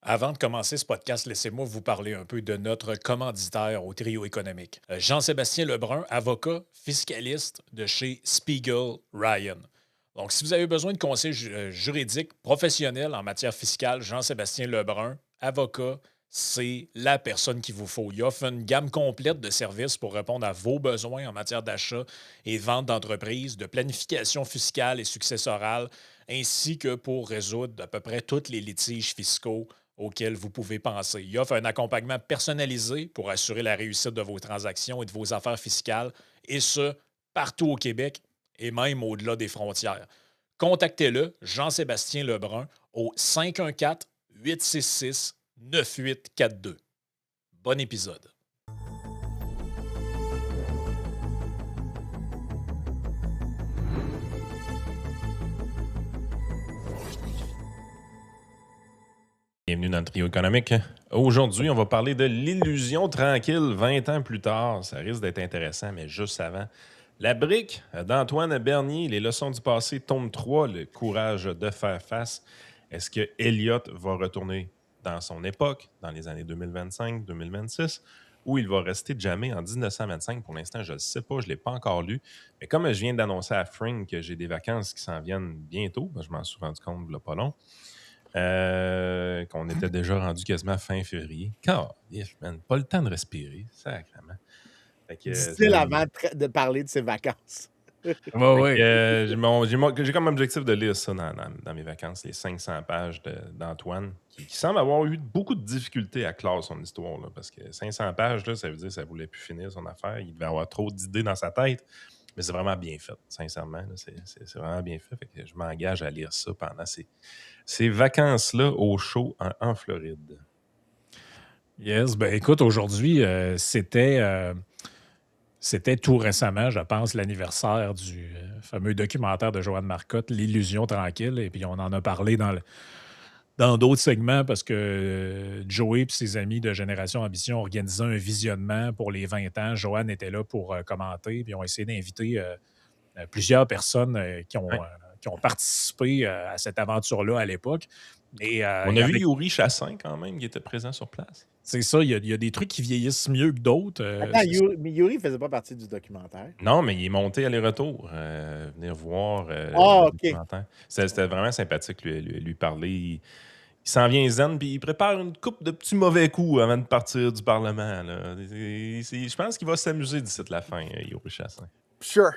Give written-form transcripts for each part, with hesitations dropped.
Avant de commencer ce podcast, laissez-moi vous parler un peu de notre commanditaire au trio économique. Jean-Sébastien Lebrun, avocat fiscaliste de chez Spiegel Ryan. Donc, si vous avez besoin de conseils juridiques professionnels en matière fiscale, Jean-Sébastien Lebrun, avocat, c'est la personne qu'il vous faut. Il offre une gamme complète de services pour répondre à vos besoins en matière d'achat et vente d'entreprise, de planification fiscale et successorale, ainsi que pour résoudre à peu près tous les litiges fiscaux auxquels vous pouvez penser. Il offre un accompagnement personnalisé pour assurer la réussite de vos transactions et de vos affaires fiscales, et ce, partout au Québec et même au-delà des frontières. Contactez-le, Jean-Sébastien Lebrun, au 514-866-9842. Bon épisode. Bienvenue dans le trio économique. Aujourd'hui, on va parler de l'illusion tranquille 20 ans plus tard. Ça risque d'être intéressant, mais juste avant. La brique d'Antoine Bernier, les leçons du passé, tome 3, le courage de faire face. Est-ce que Elliott va retourner dans son époque, dans les années 2025-2026, ou il va rester jamais en 1925? Pour l'instant, je ne le sais pas, je ne l'ai pas encore lu. Mais comme je viens d'annoncer à Frank que j'ai des vacances qui s'en viennent bientôt, je m'en suis rendu compte il n'y a pas long, qu'on était déjà rendu quasiment fin février. Calif, man, pas le temps de respirer, sacrément. Fait que, Dit-il avant de parler de ses vacances. j'ai comme objectif de lire ça dans mes vacances, les 500 pages d'Antoine, qui semble avoir eu beaucoup de difficultés à clore son histoire, là, parce que 500 pages, là, ça veut dire que ça ne voulait plus finir son affaire. Il devait avoir trop d'idées dans sa tête, mais c'est vraiment bien fait, sincèrement. Là, c'est vraiment bien fait. Fait que je m'engage à lire ça pendant ces vacances-là au chaud en Floride. Yes, ben écoute, aujourd'hui, c'était tout récemment, je pense, l'anniversaire du fameux documentaire de Joanne Marcotte, L'illusion tranquille. Et puis, on en a parlé dans d'autres segments parce que Joey et ses amis de Génération Ambition organisaient un visionnement pour les 20 ans. Joanne était là pour commenter. Puis, ils ont essayé d'inviter plusieurs personnes Ouais. qui ont participé à cette aventure-là à l'époque. Et On il y a en vu a. Yuri Chassin quand même, qui était présent sur place. C'est ça, il y a des trucs qui vieillissent mieux que d'autres. Attends, mais Yuri ne faisait pas partie du documentaire. Non, mais il est monté aller-retour, venir voir Ah, le OK. documentaire. C'était vraiment sympathique lui parler. Il s'en vient zen, puis il prépare une coupe de petits mauvais coups avant de partir du Parlement. Là. Je pense qu'il va s'amuser d'ici la fin, Yuri Chassin. Sure.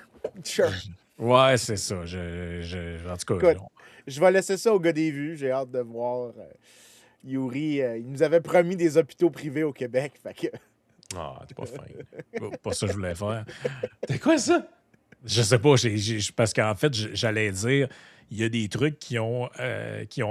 Ouais, c'est ça. En tout cas, Écoute, je vais laisser ça au gars des vues. J'ai hâte de voir Yuri. Il nous avait promis des hôpitaux privés au Québec. Fait que... Ah, t'es pas fin. pas ça que je voulais faire. C'est quoi ça? Je sais pas, parce qu'en fait, j'allais dire, il y a des trucs qui ont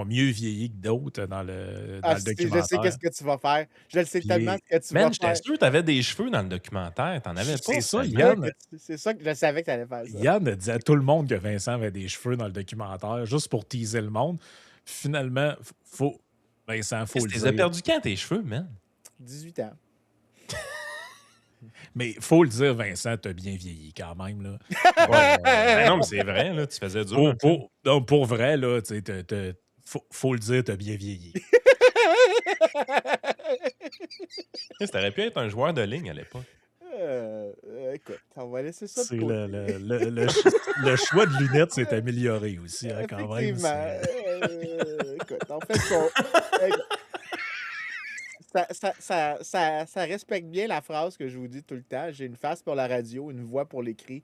mieux vieilli que d'autres dans le je sais documentaire. qu'est-ce que tu vas faire. Je le sais tellement Puis, ce que tu vas Man, j'étais faire. sûr que t'avais des cheveux dans le documentaire. T'en avais pas, c'est ça, finalement. C'est ça que je savais que tu allais faire ça. Yann disait à tout le monde que Vincent avait des cheveux dans le documentaire, juste pour teaser le monde. Puis finalement, Vincent, faut le Tu les as dire. perdus quand, tes cheveux, man? 18 ans. Mais faut le dire, Vincent, t'as bien vieilli quand même, là. Ben non, mais c'est vrai, là, tu faisais dur un peu. Non, pour vrai, là, tu sais, faut le dire, t'as bien vieilli. T'aurais pu être un joueur de ligne à l'époque. Écoute, on va laisser ça de C'est côté. le choix de lunettes s'est amélioré aussi, hein, quand même. Effectivement. Écoute, on fait ce qu'on... Ça respecte bien la phrase que je vous dis tout le temps. J'ai une face pour la radio, une voix pour l'écrit.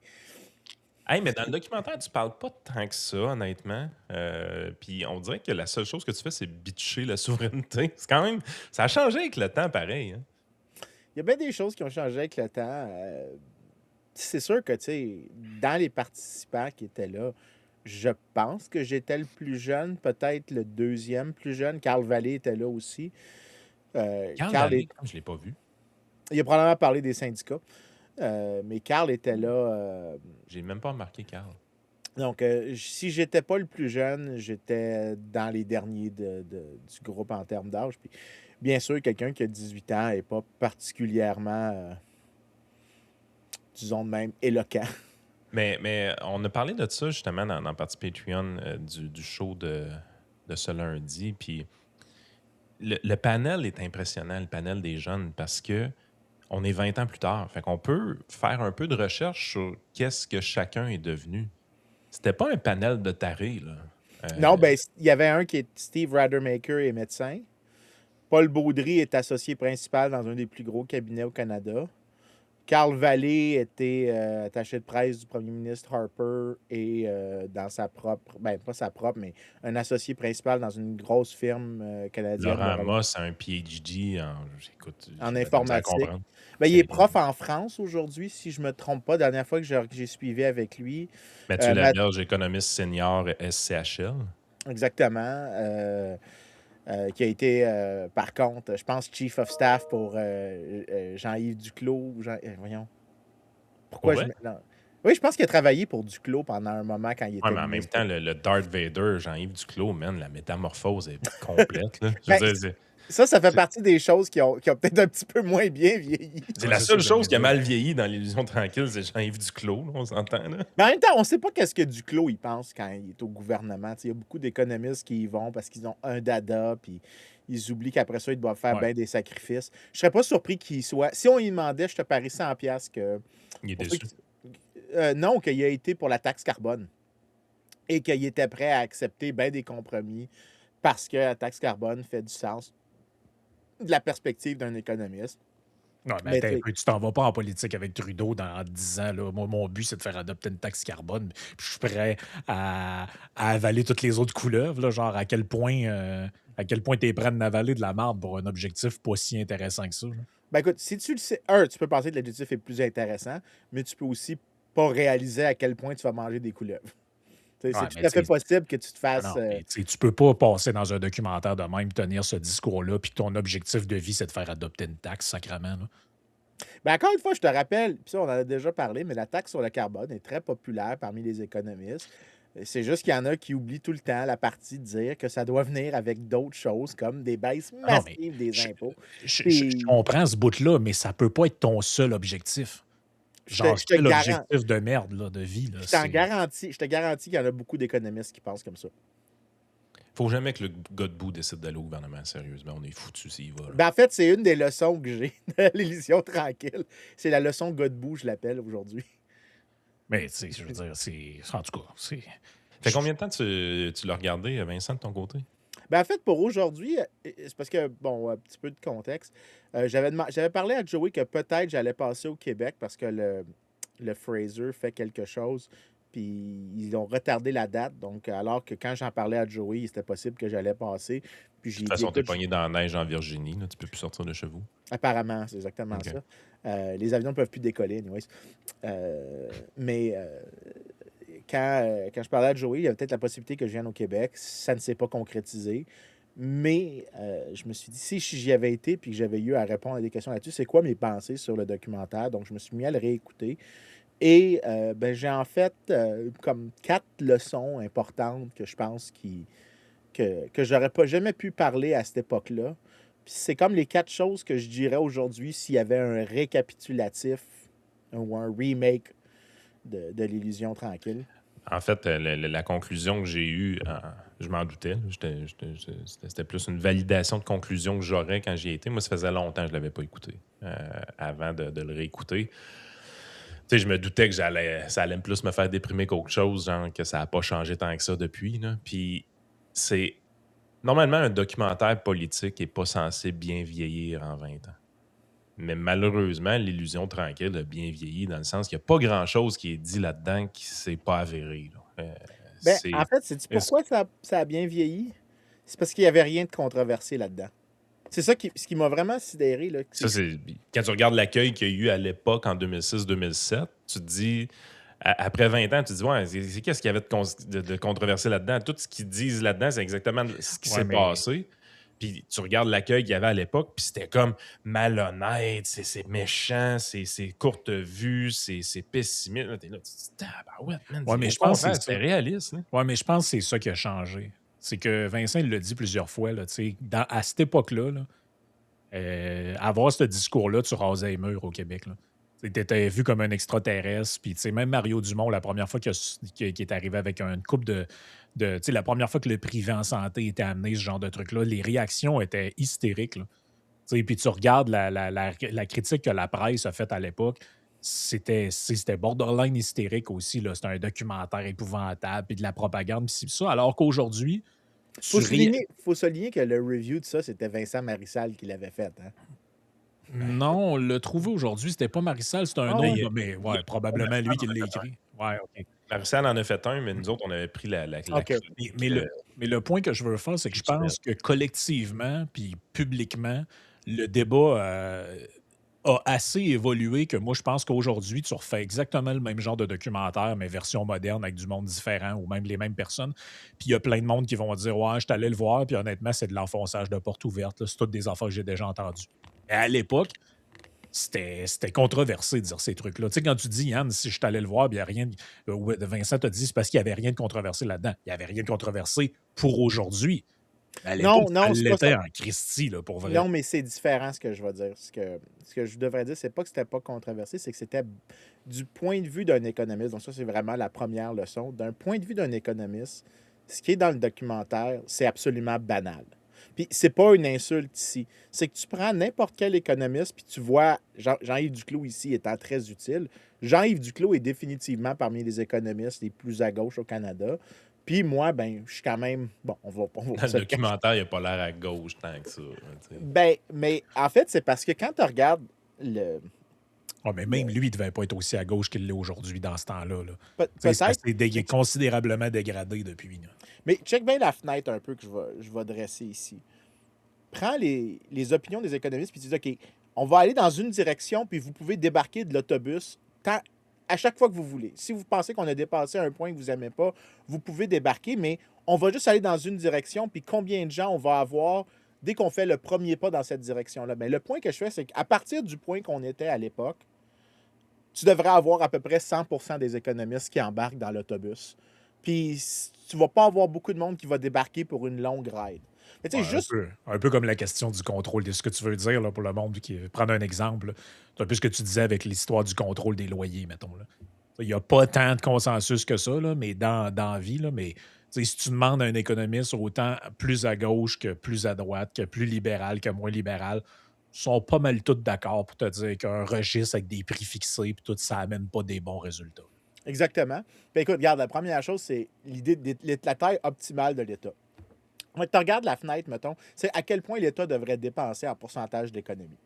Hey, mais dans le documentaire, tu parles pas tant que ça, honnêtement. Puis on dirait que la seule chose que tu fais, c'est bitcher la souveraineté. C'est quand même... Ça a changé avec le temps, pareil. Hein? Il y a bien des choses qui ont changé avec le temps. C'est sûr que, tu sais, dans les participants qui étaient là, je pense que j'étais le plus jeune, peut-être le deuxième plus jeune. Carl Vallée était là aussi. Carl Carl Vallée, comme je l'ai pas vu. Il a probablement parlé des syndicats. Mais Carl était là. J'ai même pas remarqué Carl. Donc, si j'étais pas le plus jeune, j'étais dans les derniers du groupe en termes d'âge. Puis, bien sûr, quelqu'un qui a 18 ans n'est pas particulièrement, disons de même, éloquent. Mais on a parlé de ça justement dans la partie Patreon du show de ce lundi. Puis le panel est impressionnant, le panel des jeunes, parce que on est 20 ans plus tard. Fait qu'on peut faire un peu de recherche sur qu'est-ce que chacun est devenu. C'était pas un panel de tarés, là. Non, ben, il y avait un qui est Steve Rademacher est médecin. Paul Baudry est associé principal dans un des plus gros cabinets au Canada. Carl Vallée était attaché de presse du premier ministre Harper et dans sa propre, ben pas sa propre, mais un associé principal dans une grosse firme canadienne Laurent Moss a un PhD en. Écoute, en j'ai de la misère à informatique. comprendre. Ben, il est C'est- prof en France aujourd'hui, si je ne me trompe pas. La dernière fois que j'ai suivi avec lui. Mathieu Matt- Laberge, économiste senior SCHL. Exactement. Qui a été, par contre, je pense, Chief of Staff pour Jean-Yves Duclos. Voyons. Pourquoi Pour je. vrai? Non. Oui, je pense qu'il a travaillé pour Duclos pendant un moment quand il Ouais, était mais en même ministre. temps, le Darth Vader, Jean-Yves Duclos, man, la métamorphose est complète. Là. Je Ben, veux dire, ça fait c'est partie des choses qui ont peut-être un petit peu moins bien vieilli. c'est Ouais, la c'est ça seule que j'allais chose qui a dire. mal vieilli dans l'illusion tranquille, c'est Jean-Yves Duclos, là, on s'entend. Là. Mais en même temps, on ne sait pas qu'est-ce que Duclos il pense quand il est au gouvernement. Il y a beaucoup d'économistes qui y vont parce qu'ils ont un dada, puis ils oublient qu'après ça, ils doivent faire Ouais. bien des sacrifices. Je serais pas surpris qu'il soit. Si on lui demandait, je te parie 100$ que. Il est Pour ceux déçu. non, qu'il a été pour la taxe carbone et qu'il était prêt à accepter bien des compromis parce que la taxe carbone fait du sens de la perspective d'un économiste. Non, mais Mais attends un tu peu, tu t'en vas pas en politique avec Trudeau en 10 ans. Là. Moi, mon but, c'est de faire adopter une taxe carbone. Puis je suis prêt à avaler toutes les autres couleuvres. Là, genre, à quel point tu es prêt d'avaler de la marde pour un objectif pas si intéressant que ça. Là. ben écoute, si tu le sais, tu peux penser que l'adjectif est plus intéressant, mais tu peux aussi pas réaliser à quel point tu vas manger des couleuvres. C'est Ouais, tout mais à fait tu sais, possible que tu te fasses. non, mais tu sais, tu peux pas passer dans un documentaire de même, tenir ce discours-là, puis que ton objectif de vie, c'est de faire adopter une taxe, sacrément. Là. Ben encore une fois, je te rappelle, puis ça, on en a déjà parlé, mais la taxe sur le carbone est très populaire parmi les économistes. C'est juste qu'il y en a qui oublient tout le temps la partie de dire que ça doit venir avec d'autres choses comme des baisses Ah non, mais massives des je, impôts. je comprends ce bout-là, mais ça peut pas être ton seul objectif. Genre, Je te c'est garantis. l'objectif de merde là, de vie. Là, Je te garantis qu'il y en a beaucoup d'économistes qui pensent comme ça. Faut jamais que le gars debout décide d'aller au gouvernement, sérieusement. On est foutu s'il va. Là. Ben, en fait, c'est une des leçons que j'ai de l'illusion tranquille. C'est la leçon Godbout, je l'appelle aujourd'hui. Mais, tu sais, je veux dire, c'est. En tout cas, c'est. Fait combien de temps tu l'as regardé, Vincent, de ton côté? Ben, en fait, pour aujourd'hui, c'est parce que, bon, un petit peu de contexte, j'avais parlé à Joey que peut-être j'allais passer au Québec parce que le Fraser fait quelque chose, puis ils ont retardé la date. Donc, alors que quand j'en parlais à Joey, c'était possible que j'allais passer. Puis De j'ai toute dit, façon, t'es écoute, pogné dans la neige en Virginie. Là, tu peux plus sortir de chez vous. apparemment, c'est exactement OK. ça. Les avions ne peuvent plus décoller, anyways. Mais quand je parlais à Joey, il y avait peut-être la possibilité que je vienne au Québec. Ça ne s'est pas concrétisé. Mais je me suis dit, si j'y avais été puis que j'avais eu à répondre à des questions là-dessus, c'est quoi mes pensées sur le documentaire? Donc, je me suis mis à le réécouter. Et ben, j'ai en fait comme 4 leçons importantes que je pense que j'aurais pas jamais pu parler à cette époque-là. Puis c'est comme les 4 choses que je dirais aujourd'hui s'il y avait un récapitulatif ou un remake de l'illusion tranquille. En fait, la conclusion que j'ai eue, je m'en doutais. C'était plus une validation de conclusion que j'aurais quand j'y étais. Moi, ça faisait longtemps que je ne l'avais pas écouté avant de le réécouter. Tu sais, je me doutais que ça allait plus me faire déprimer qu'autre chose, genre que ça n'a pas changé tant que ça depuis. Là. Puis c'est. Normalement, un documentaire politique n'est pas censé bien vieillir en 20 ans. Mais malheureusement, l'illusion tranquille a bien vieilli dans le sens qu'il n'y a pas grand-chose qui est dit là-dedans qui ne s'est pas avéré. Là. Ben, en fait, c'est pourquoi ça a bien vieilli? C'est parce qu'il n'y avait rien de controversé là-dedans. C'est ça ce qui m'a vraiment sidéré. Là, Ça, quand tu regardes l'accueil qu'il y a eu à l'époque en 2006-2007, tu te dis, après 20 ans, tu te dis, ouais, c'est qu'est-ce qu'il y avait de controversé là-dedans? Tout ce qu'ils disent là-dedans, c'est exactement ce qui s'est passé. Puis tu regardes l'accueil qu'il y avait à l'époque, puis c'était comme malhonnête, c'est méchant, c'est courte vue, c'est pessimiste. Là, t'es là, tu te dis, ouais, man, Ouais, mais je pense que c'est réaliste. Hein? Ouais, mais je pense que c'est ça qui a changé. C'est que Vincent il l'a dit plusieurs fois, là, à cette époque-là, là, avoir ce discours-là, tu rasais les murs au Québec. Là. Tu étais vu comme un extraterrestre. Puis, tu sais, même Mario Dumont, la première fois qu'il est arrivé avec une coupe tu sais, la première fois que le privé en santé était amené, ce genre de truc-là, les réactions étaient hystériques, là. Tu sais, puis tu regardes la critique que la presse a faite à l'époque, c'était borderline hystérique aussi, là. C'était un documentaire épouvantable, puis de la propagande, puis c'est ça. Alors qu'aujourd'hui, tu ré- Faut souligner que le review de ça, c'était Vincent Marissal qui l'avait fait. Hein? Non, on l'a trouvé aujourd'hui. C'était pas Marissal, c'était un Ah ouais? autre, Mais là, mais il y ouais, a probablement lui Marissal qui en a l'a fait un. écrit. Ouais, OK. Marissal en a fait un, mais nous autres, on avait pris la OK. Mais, chronique mais le, mais le point que je veux faire, c'est que je culturelle. pense que collectivement, puis publiquement, le débat a assez évolué que moi, je pense qu'aujourd'hui, tu refais exactement le même genre de documentaire, mais version moderne, avec du monde différent ou même les mêmes personnes. Puis il y a plein de monde qui vont dire ouais, je suis allé le voir, puis honnêtement, c'est de l'enfonçage de porte ouverte, là. C'est toutes des affaires que j'ai déjà entendues. Mais à l'époque, c'était controversé de dire ces trucs-là. Tu sais, quand tu dis, Yann, si je suis allé le voir, il n'y a rien. Ouais, Vincent t'a dit, c'est parce qu'il n'y avait rien de controversé là-dedans. Il n'y avait rien de controversé pour aujourd'hui. Mais à l'époque, Non, ça non, c'est pas ça. l'était en Christie, là, pour vrai. Non, mais c'est différent ce que je vais dire. Ce que je devrais dire, c'est pas que c'était pas controversé, c'est que c'était du point de vue d'un économiste. Donc, ça, c'est vraiment la première leçon. D'un point de vue d'un économiste, ce qui est dans le documentaire, c'est absolument banal. Puis, c'est pas une insulte ici. C'est que tu prends n'importe quel économiste, puis tu vois Jean-Yves Duclos ici étant très utile. Jean-Yves Duclos est définitivement parmi les économistes les plus à gauche au Canada. Puis moi, ben, je suis quand même. Bon, on va Dans le se le cacher. documentaire, il n'a pas l'air à gauche tant que ça. Tu sais. Ben, mais en fait, c'est parce que quand tu regardes le, Ah, mais même lui, il ne devait pas être aussi à gauche qu'il l'est aujourd'hui dans ce temps-là, là. Tu sais, c'est parce peut-être, que c'est considérablement dégradé depuis, là. mais check bien la fenêtre un peu que je vais dresser ici. Prends les opinions des économistes puis tu dis, OK, on va aller dans une direction, puis vous pouvez débarquer de l'autobus à chaque fois que vous voulez. Si vous pensez qu'on a dépassé un point que vous n'aimez pas, vous pouvez débarquer, mais on va juste aller dans une direction, puis combien de gens on va avoir dès qu'on fait le premier pas dans cette direction-là. Ben, le point que je fais, c'est qu'à partir du point qu'on était à l'époque, tu devrais avoir à peu près 100% des économistes qui embarquent dans l'autobus. Puis tu vas pas avoir beaucoup de monde qui va débarquer pour une longue ride. Mais tu Ouais, sais, juste. un peu comme la question du contrôle. De ce que tu veux dire là, pour le monde qui prendre un exemple, c'est un peu ce que tu disais avec l'histoire du contrôle des loyers, mettons. Là. Il n'y a pas tant de consensus que ça, là, mais dans la vie, là, mais tu sais, si tu demandes à un économiste autant plus à gauche que plus à droite, que plus libéral que moins libéral, ils sont pas mal tous d'accord pour te dire qu'un registre avec des prix fixés puis tout, ça amène pas des bons résultats. Exactement. Puis écoute, regarde, la première chose, c'est l'idée de la taille optimale de l'État. Tu regardes la fenêtre, mettons, c'est à quel point l'État devrait dépenser en pourcentage d'économie.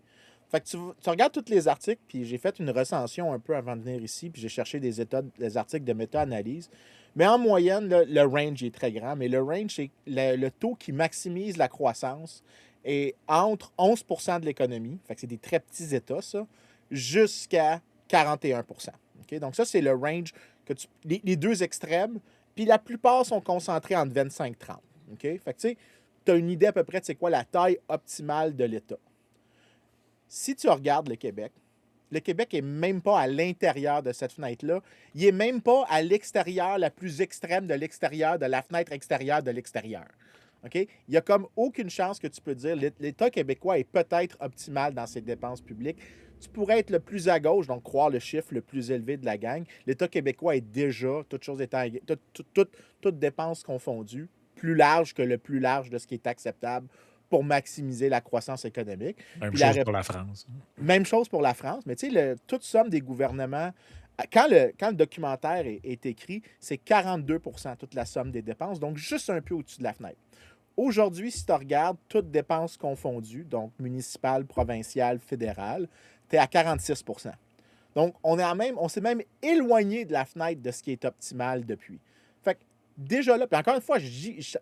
Fait que tu regardes tous les articles, puis j'ai fait une recension un peu avant de venir ici, puis j'ai cherché des articles de méta-analyse. Mais en moyenne, le range est très grand, mais le range, c'est le taux qui maximise la croissance est entre 11% de l'économie, fait que c'est des très petits États, ça, jusqu'à 41%. OK? Donc ça, c'est le range, les deux extrêmes, puis la plupart sont concentrés entre 25 et 30. OK? Fait que tu sais, tu as une idée à peu près de c'est quoi la taille optimale de l'État. Si tu regardes le Québec n'est même pas à l'intérieur de cette fenêtre-là. Il n'est même pas à l'extérieur, la plus extrême de l'extérieur, de la fenêtre extérieure de l'extérieur. OK? Il n'y a comme aucune chance que tu peux dire l'État québécois est peut-être optimal dans ses dépenses publiques. Tu pourrais être le plus à gauche, donc croire le chiffre le plus élevé de la gang. L'État québécois est déjà, toutes dépenses confondues, plus large que le plus large de ce qui est acceptable pour maximiser la croissance économique. Même chose pour la France. Même chose pour la France, mais tu sais, toute somme des gouvernements, quand le documentaire est écrit, c'est 42% toute la somme des dépenses, donc juste un peu au-dessus de la fenêtre. Aujourd'hui, si tu regardes toutes dépenses confondues, donc municipales, provinciales, fédérales, tu es à 46%. Donc, on s'est même éloigné de la fenêtre de ce qui est optimal depuis. Fait que déjà là, puis encore une fois, je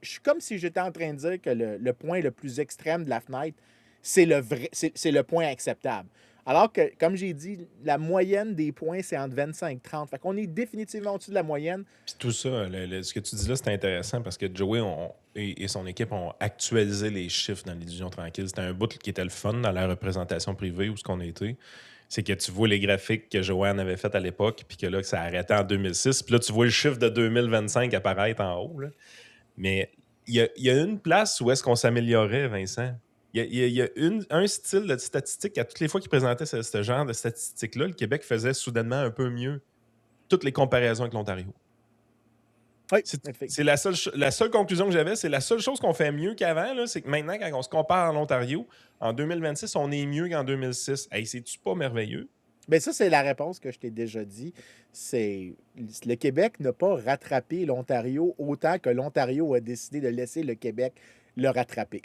suis comme si j'étais en train de dire que le point le plus extrême de la fenêtre, c'est le point acceptable. Alors que, comme j'ai dit, la moyenne des points, c'est entre 25 et 30. Fait qu'on est définitivement au-dessus de la moyenne. Puis tout ça, ce que tu dis là, c'est intéressant parce que Joey et son équipe ont actualisé les chiffres dans l'illusion tranquille. C'était un bout qui était le fun dans la représentation privée où ce qu'on était. C'est que tu vois les graphiques que Joanne avait fait à l'époque, puis que là, que ça arrêtait en 2006. Puis là, tu vois le chiffre de 2025 apparaître en haut. Là. Mais il y a une place où est-ce qu'on s'améliorait, Vincent. Il y a un style de statistique, à toutes les fois qu'il présentait ce genre de statistiques-là, le Québec faisait soudainement un peu mieux toutes les comparaisons avec l'Ontario. Oui, C'est la seule conclusion que j'avais, c'est la seule chose qu'on fait mieux qu'avant, là, c'est que maintenant, quand on se compare à l'Ontario, en 2026, on est mieux qu'en 2006. Hey, c'est-tu pas merveilleux? Bien, ça, c'est la réponse que je t'ai déjà dit. C'est le Québec n'a pas rattrapé l'Ontario autant que l'Ontario a décidé de laisser le Québec le rattraper.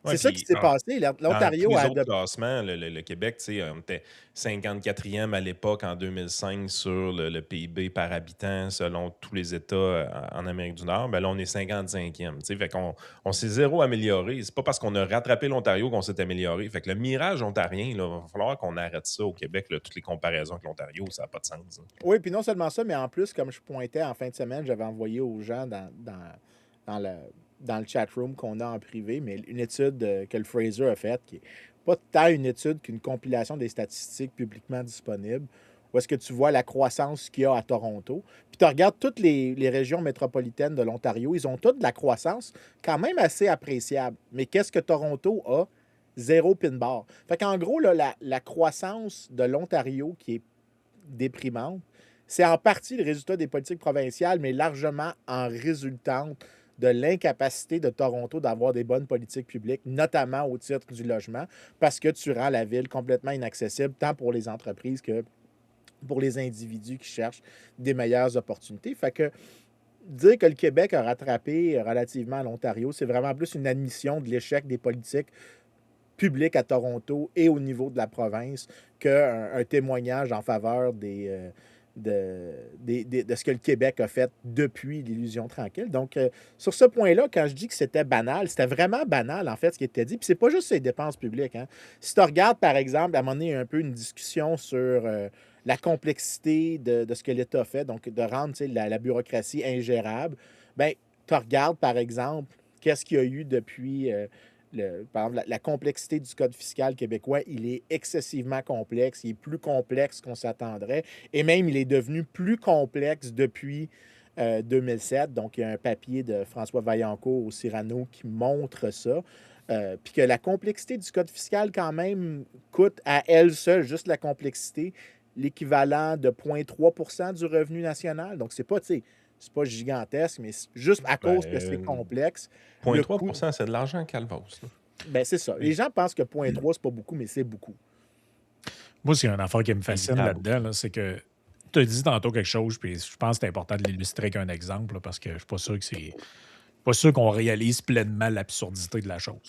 Ouais, C'est ça qui puis s'est passé. dans tous L'Ontario les a autres adopté. classements, le Québec, tu sais, on était 54e à l'époque en 2005 sur le PIB par habitant selon tous les États en Amérique du Nord. Ben là, on est 55e. Tu sais, fait qu'on on s'est zéro amélioré. C'est pas parce qu'on a rattrapé l'Ontario qu'on s'est amélioré. Fait que le mirage ontarien, il va falloir qu'on arrête ça au Québec, là, toutes les comparaisons avec l'Ontario, ça n'a pas de sens. Hein. Oui, puis non seulement ça, mais en plus, comme je pointais en fin de semaine, j'avais envoyé aux gens dans le, dans le chat room qu'on a en privé, mais une étude que le Fraser a faite, qui n'est pas tant une étude qu'une compilation des statistiques publiquement disponibles, où est-ce que tu vois la croissance qu'il y a à Toronto. Puis tu regardes toutes les régions métropolitaines de l'Ontario, ils ont toutes de la croissance quand même assez appréciable. Mais qu'est-ce que Toronto a? Zéro pin bar. Fait qu'en gros, là, la croissance de l'Ontario qui est déprimante, c'est en partie le résultat des politiques provinciales, mais largement en résultante de l'incapacité de Toronto d'avoir des bonnes politiques publiques, notamment au titre du logement, parce que tu rends la ville complètement inaccessible, tant pour les entreprises que pour les individus qui cherchent des meilleures opportunités. Fait que dire que le Québec a rattrapé relativement à l'Ontario, c'est vraiment plus une admission de l'échec des politiques publiques à Toronto et au niveau de la province qu'un témoignage en faveur de ce que le Québec a fait depuis l'illusion tranquille. Donc, sur ce point-là, quand je dis que c'était banal, c'était vraiment banal, en fait, ce qui était dit. Puis, c'est pas juste ces dépenses publiques. Hein. Si tu regardes, par exemple, à un moment donné, un peu une discussion sur la complexité de ce que l'État fait, donc de rendre la bureaucratie ingérable, bien, tu regardes, par exemple, qu'est-ce qu'il y a eu depuis... par exemple, la complexité du code fiscal québécois, il est excessivement complexe. Il est plus complexe qu'on s'attendrait. Et même, il est devenu plus complexe depuis 2007. Donc, il y a un papier de François Vaillancourt au Cyrano qui montre ça. Puis que la complexité du code fiscal, quand même, coûte à elle seule, juste la complexité, l'équivalent de 0,3 % du revenu national. Donc, c'est pas, tu sais, c'est pas gigantesque, mais juste à cause que c'est complexe. 0,3 %, c'est de l'argent calvos. Ben, c'est ça. Les gens pensent que 0,3, c'est pas beaucoup, mais c'est beaucoup. Moi, c'est une affaire qui me fascine là-dedans, là, c'est que tu as dit tantôt quelque chose, puis je pense que c'est important de l'illustrer avec un exemple, là, parce que je suis pas sûr que c'est. Pas sûr qu'on réalise pleinement l'absurdité de la chose.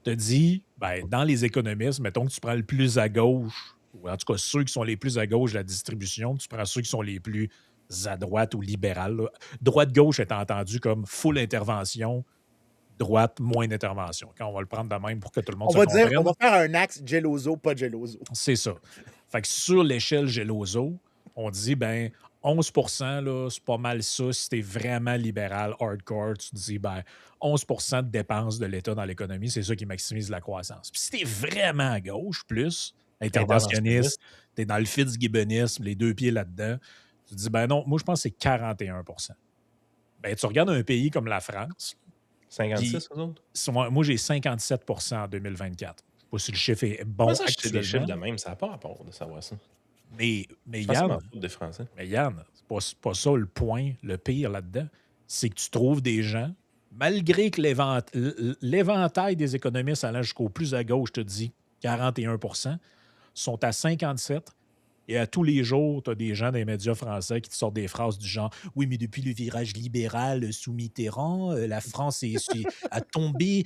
Tu as dit, ben, dans les économistes, mettons que tu prends le plus à gauche, ou en tout cas ceux qui sont les plus à gauche de la distribution, tu prends ceux qui sont les plus à droite ou libérales. Là. Droite-gauche est entendu comme full intervention, droite, moins d'intervention. Quand on va le prendre de même pour que tout le monde On se va dire, comprenne. on va faire un axe Geloso, pas Geloso. C'est ça. Fait que sur l'échelle Geloso, on dit, ben, 11 là, c'est pas mal ça. Si t'es vraiment libéral, hardcore, tu te dis, ben, 11 de dépenses de l'État dans l'économie, c'est ça qui maximise la croissance. Puis si t'es vraiment à gauche, plus, interventionniste, t'es dans le fitzgibbonisme, les deux pieds là-dedans, tu te dis, ben non, moi, je pense que c'est 41 Ben, tu regardes un pays comme la France. 56, eux autres? Moi, j'ai 57 en 2024. Je sais pas si le chiffre est bon. Moi, ça, je sais des chiffres de même, ça n'a pas rapport de savoir ça. Mais Yann, des Français. Mais Yann, c'est pas ça le point, le pire là-dedans. C'est que tu trouves des gens, malgré que l'éventail des économistes allant jusqu'au plus à gauche, te dit 41 sont à 57. Et à tous les jours, tu as des gens dans les médias français qui te sortent des phrases du genre « Oui, mais depuis le virage libéral sous Mitterrand, la France a tombé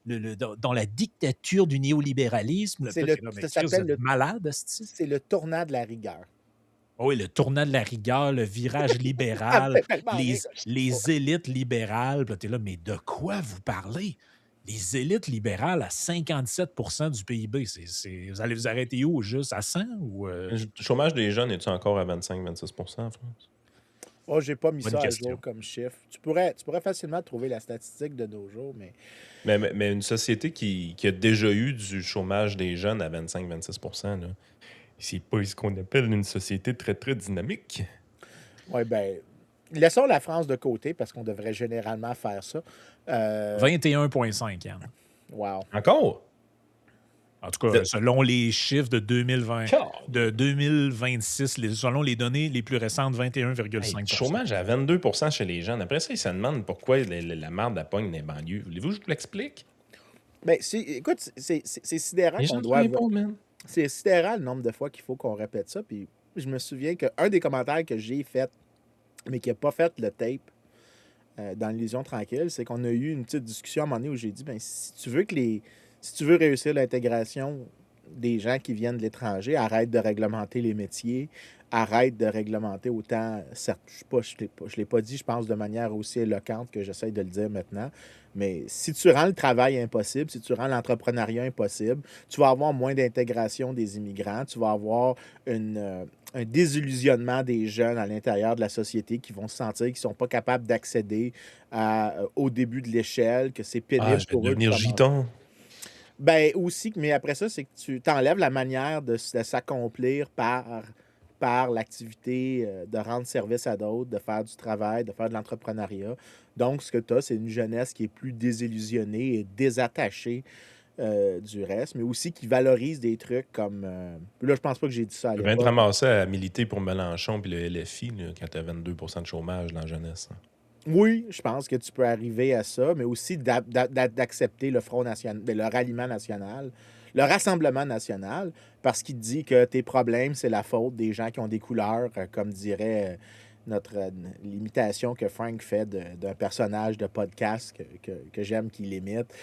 dans la dictature du néolibéralisme. » Ça s'appelle malade, c'est le tournant de la rigueur. Oui, le tournant de la rigueur, le virage libéral, les élites libérales. Tu es là, mais de quoi vous parlez? Les élites libérales à 57 du PIB, vous allez vous arrêter où? Juste à 100? Ou, Le chômage des jeunes, est-tu encore à 25-26 en France? Oh, j'ai pas mis ça à jour comme chiffre. Tu pourrais facilement trouver la statistique de nos jours, mais... Mais une société qui a déjà eu du chômage des jeunes à 25-26 là, c'est pas ce qu'on appelle une société très, très dynamique. Oui, bien, laissons la France de côté parce qu'on devrait généralement faire ça. 21,5, Yann. Wow. Encore? En tout cas, De- selon les chiffres de 2020, Car- de 2026, selon les données les plus récentes, Hey, 21,5 chômage à 22 chez les jeunes. Après ça, ils se demandent pourquoi la merde la pogne dans les banlieues. Voulez-vous que je vous l'explique? Ben, écoute, c'est sidérant Les qu'on gens travaillent doive. pas, man. C'est sidérant le nombre de fois qu'il faut qu'on répète ça. Puis je me souviens qu'un des commentaires que j'ai fait, mais qui n'a pas fait le tape dans l'illusion tranquille, c'est qu'on a eu une petite discussion à un moment donné où j'ai dit, ben, si tu veux réussir l'intégration des gens qui viennent de l'étranger, arrête de réglementer les métiers, arrête de réglementer autant, certes, je l'ai pas dit, je pense, de manière aussi éloquente que j'essaie de le dire maintenant, mais si tu rends le travail impossible, si tu rends l'entrepreneuriat impossible, tu vas avoir moins d'intégration des immigrants, tu vas avoir un désillusionnement des jeunes à l'intérieur de la société qui vont se sentir qu'ils ne sont pas capables d'accéder au début de l'échelle, que c'est Ah, pénible je vais pour eux de devenir commencer. giton. Ben aussi, mais après ça, c'est que tu t'enlèves la manière de s'accomplir par l'activité, de rendre service à d'autres, de faire du travail, de faire de l'entrepreneuriat. Donc, ce que tu as, c'est une jeunesse qui est plus désillusionnée et désattachée du reste, mais aussi qui valorise des trucs comme. Puis là, je pense pas que j'ai dit ça à Je viens de l'époque. ramasser à militer pour Mélenchon puis le LFI là, quand tu as 22 de chômage dans la jeunesse. Hein. Oui, je pense que tu peux arriver à ça, mais aussi d'accepter le Front national, le ralliement national, le Rassemblement national, parce qu'il dit que tes problèmes, c'est la faute des gens qui ont des couleurs, comme dirait l'imitation que Frank fait d'un personnage de podcast que j'aime qu'il imite.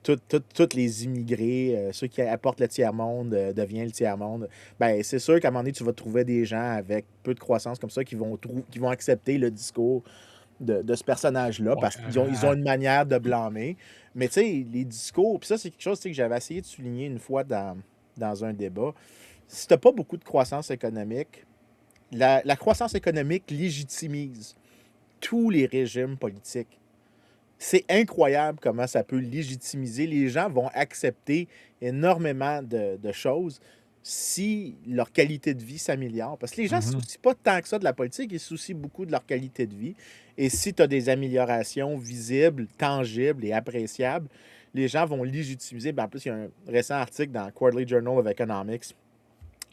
Tous les immigrés, ceux qui apportent le tiers-monde, deviennent le tiers-monde. Ben, c'est sûr qu'à un moment donné, tu vas trouver des gens avec peu de croissance comme ça qui vont accepter le discours de ce personnage-là Ouais, parce qu'ils ont une manière de blâmer. Mais tu sais, les discours, puis ça, c'est quelque chose que j'avais essayé de souligner une fois dans un débat. Si tu n'as pas beaucoup de croissance économique, la croissance économique légitimise tous les régimes politiques. C'est incroyable comment ça peut légitimiser. Les gens vont accepter énormément de choses si leur qualité de vie s'améliore. Parce que les gens ne se soucient pas tant que ça de la politique, ils se soucient beaucoup de leur qualité de vie. Et si tu as des améliorations visibles, tangibles et appréciables, les gens vont légitimiser. Ben, en plus, il y a un récent article dans Quarterly Journal of Economics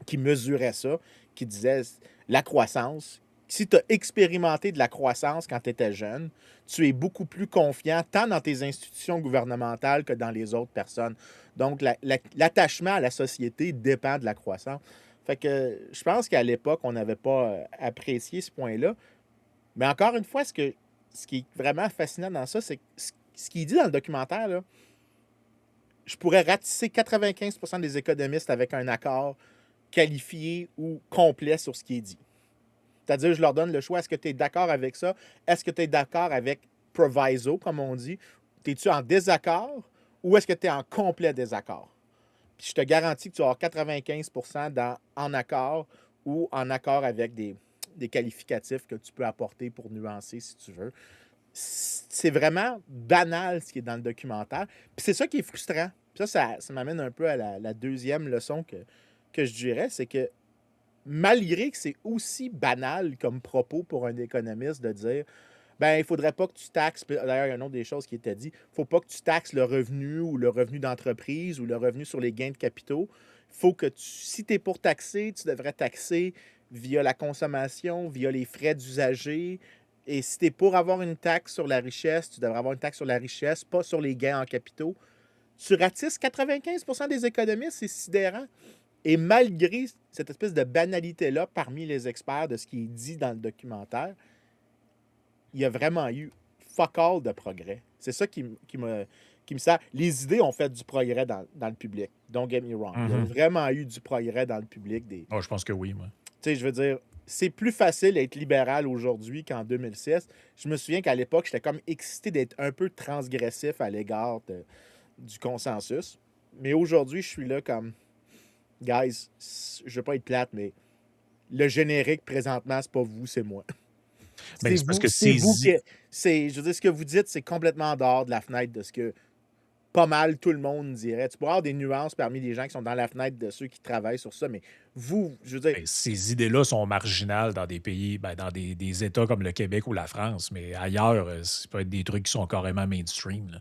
qui mesurait ça, qui disait la croissance. Si tu as expérimenté de la croissance quand tu étais jeune, tu es beaucoup plus confiant tant dans tes institutions gouvernementales que dans les autres personnes. Donc, l'attachement à la société dépend de la croissance. Fait que je pense qu'à l'époque, on n'avait pas apprécié ce point-là. Mais encore une fois, ce qui est vraiment fascinant dans ça, c'est que ce qu'il dit dans le documentaire, là, je pourrais ratisser 95% des économistes avec un accord qualifié ou complet sur ce qui est dit. C'est-à-dire, je leur donne le choix. Est-ce que tu es d'accord avec ça? Est-ce que tu es d'accord avec proviso, comme on dit? Es-tu en désaccord ou est-ce que tu es en complet désaccord? Puis je te garantis que tu vas avoir 95% en accord ou en accord avec des qualificatifs que tu peux apporter pour nuancer si tu veux. C'est vraiment banal ce qui est dans le documentaire. Puis c'est ça qui est frustrant. Puis ça m'amène un peu à la deuxième leçon que je dirais, c'est que malgré que c'est aussi banal comme propos pour un économiste de dire ben il faudrait pas que tu taxes, d'ailleurs, il y a une autre des choses qui était dit, il ne faut pas que tu taxes le revenu ou le revenu d'entreprise ou le revenu sur les gains de capitaux. Il faut que si tu es pour taxer, tu devrais taxer via la consommation, via les frais d'usager. Et si tu es pour avoir une taxe sur la richesse, tu devrais avoir une taxe sur la richesse, pas sur les gains en capitaux. Tu ratisses 95% des économistes, c'est sidérant. Et malgré cette espèce de banalité-là parmi les experts de ce qui est dit dans le documentaire, il y a vraiment eu fuck all de progrès. C'est ça qui me sert. Les idées ont fait du progrès dans le public. Don't get me wrong. Il y a vraiment eu du progrès dans le public. Oh, je pense que oui, moi. Tu sais, je veux dire, c'est plus facile d'être libéral aujourd'hui qu'en 2006. Je me souviens qu'à l'époque, j'étais comme excité d'être un peu transgressif à l'égard du consensus. Mais aujourd'hui, je suis là comme... Guys, je veux pas être plate, mais le générique, présentement, c'est pas vous, c'est moi. Ben, c'est parce que c'est vous c'est... je veux dire, ce que vous dites, c'est complètement en dehors de la fenêtre de ce que pas mal tout le monde dirait. Tu pourras avoir des nuances parmi les gens qui sont dans la fenêtre de ceux qui travaillent sur ça, mais vous, je veux dire... Ben, ces idées-là sont marginales dans des pays, ben, dans des États comme le Québec ou la France, mais ailleurs, ça peut être des trucs qui sont carrément mainstream. Là.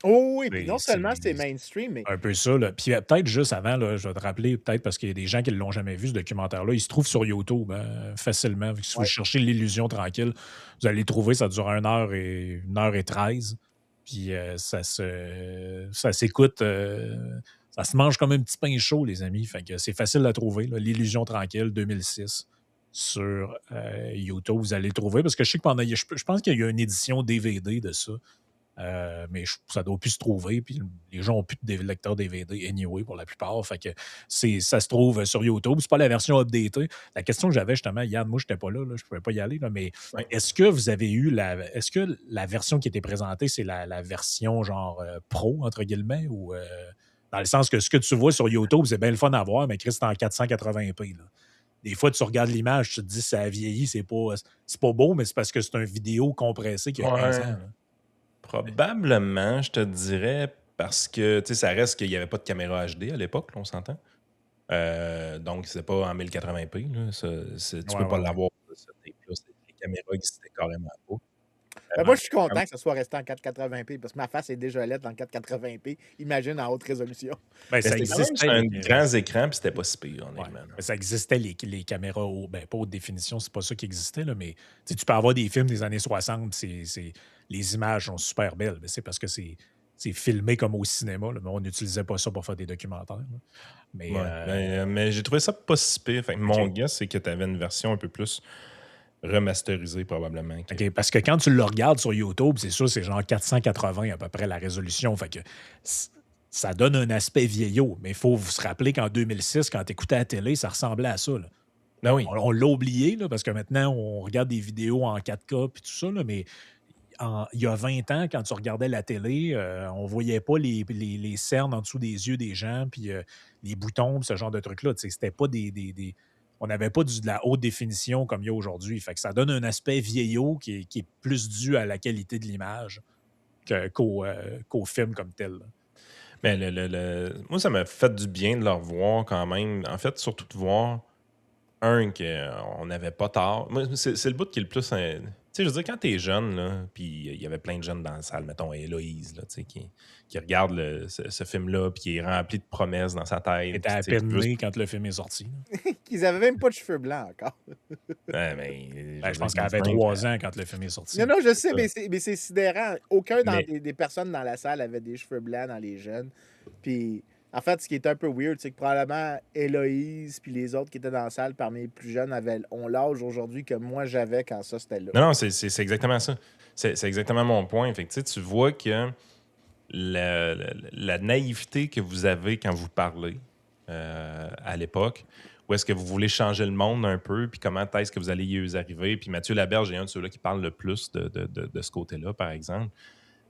Oh oui, puis non C'est seulement c'est mainstream, mais un peu ça, là. Puis peut-être juste avant, là, je vais te rappeler, peut-être parce qu'il y a des gens qui ne l'ont jamais vu, ce documentaire-là. Il se trouve sur YouTube facilement. Si vous ouais. cherchez l'illusion tranquille, vous allez le trouver. Ça dure 1h13. Puis ça s'écoute. Ça se mange comme un petit pain chaud, les amis. Fait que c'est facile à trouver. Là. L'illusion tranquille 2006 sur YouTube. Vous allez le trouver parce que je sais que je pense qu'il y a eu une édition DVD de ça. Mais ça doit plus se trouver. Puis les gens ont plus de lecteurs DVD anyway pour la plupart. Fait que ça se trouve sur YouTube. C'est pas la version updatée. La question que j'avais justement, Yann, moi, je n'étais pas là, je ne pouvais pas y aller, là, mais Ouais. est-ce que vous avez eu est-ce que la version qui était présentée, c'est la version genre pro, entre guillemets, ou dans le sens que ce que tu vois sur YouTube, c'est bien le fun à voir, mais Chris, c'est en 480p. Là. Des fois, tu regardes l'image, tu te dis ça a vieilli, c'est pas beau, mais c'est parce que c'est une vidéo compressée qui a 15 ans. Ouais. Là. Probablement, je te dirais, parce que ça reste qu'il n'y avait pas de caméra HD à l'époque, là, on s'entend. Donc, c'est pas en 1080p. Là, tu peux pas Ouais. l'avoir, ce tape-là. Les caméras n'existaient carrément pas. Ben, moi, je suis content que ça soit resté en 480p parce que ma face est déjà laide en 480p. Imagine en haute résolution. Ben, ça C'était quand même existait. sur un grand écran, puis c'était pas si pire, Ouais. honnêtement. Mais ça existait, les caméras pas haute définition, c'est pas ça qui existait, là, mais tu peux avoir des films des années 60, les images sont super belles, mais c'est parce que c'est filmé comme au cinéma, là, mais on n'utilisait pas ça pour faire des documentaires. Là. Mais, Ouais. Mais j'ai trouvé ça pas si pire. Fait que mon guess, c'est que tu avais une version un peu plus remasterisée, probablement. OK, parce que quand tu le regardes sur YouTube, c'est sûr, c'est genre 480 à peu près la résolution. Fait que ça donne un aspect vieillot. Mais il faut se rappeler qu'en 2006, quand tu écoutais la télé, ça ressemblait à ça. Là. Ben oui. On l'a oublié, là, parce que maintenant, on regarde des vidéos en 4K et tout ça, là, mais il y a 20 ans, quand tu regardais la télé, on voyait pas les cernes en dessous des yeux des gens, puis les boutons, pis ce genre de trucs-là. C'était pas on n'avait pas de la haute définition comme il y a aujourd'hui. Fait que ça donne un aspect vieillot qui est plus dû à la qualité de l'image qu'au film comme tel. Là. Mais moi, ça m'a fait du bien de le revoir quand même. En fait, surtout de voir qu'on n'avait pas tard. Moi, c'est le bout qui est le plus. Tu sais, je veux dire, quand t'es jeune, là, puis il y avait plein de jeunes dans la salle, mettons Héloïse, là, tu sais, qui regarde ce film-là, puis qui est rempli de promesses dans sa tête. T'étais à peine né quand le film est sorti. Qu'ils avaient même pas de cheveux blancs encore. Ouais, mais, Je pense qu'elle avait 3 ans quand le film est sorti. Non, je sais, mais c'est sidérant. Aucun Mais- des personnes dans la salle avait des cheveux blancs dans les jeunes. Puis, en fait, ce qui est un peu weird, c'est que probablement Héloïse puis les autres qui étaient dans la salle parmi les plus jeunes ont l'âge aujourd'hui que moi j'avais quand ça c'était là. Non, c'est exactement ça. C'est exactement mon point. Fait que, tu vois que la naïveté que vous avez quand vous parlez à l'époque, où est-ce que vous voulez changer le monde un peu, puis comment est-ce que vous allez y arriver. Puis Mathieu Laberge est un de ceux-là qui parle le plus de ce côté-là, par exemple.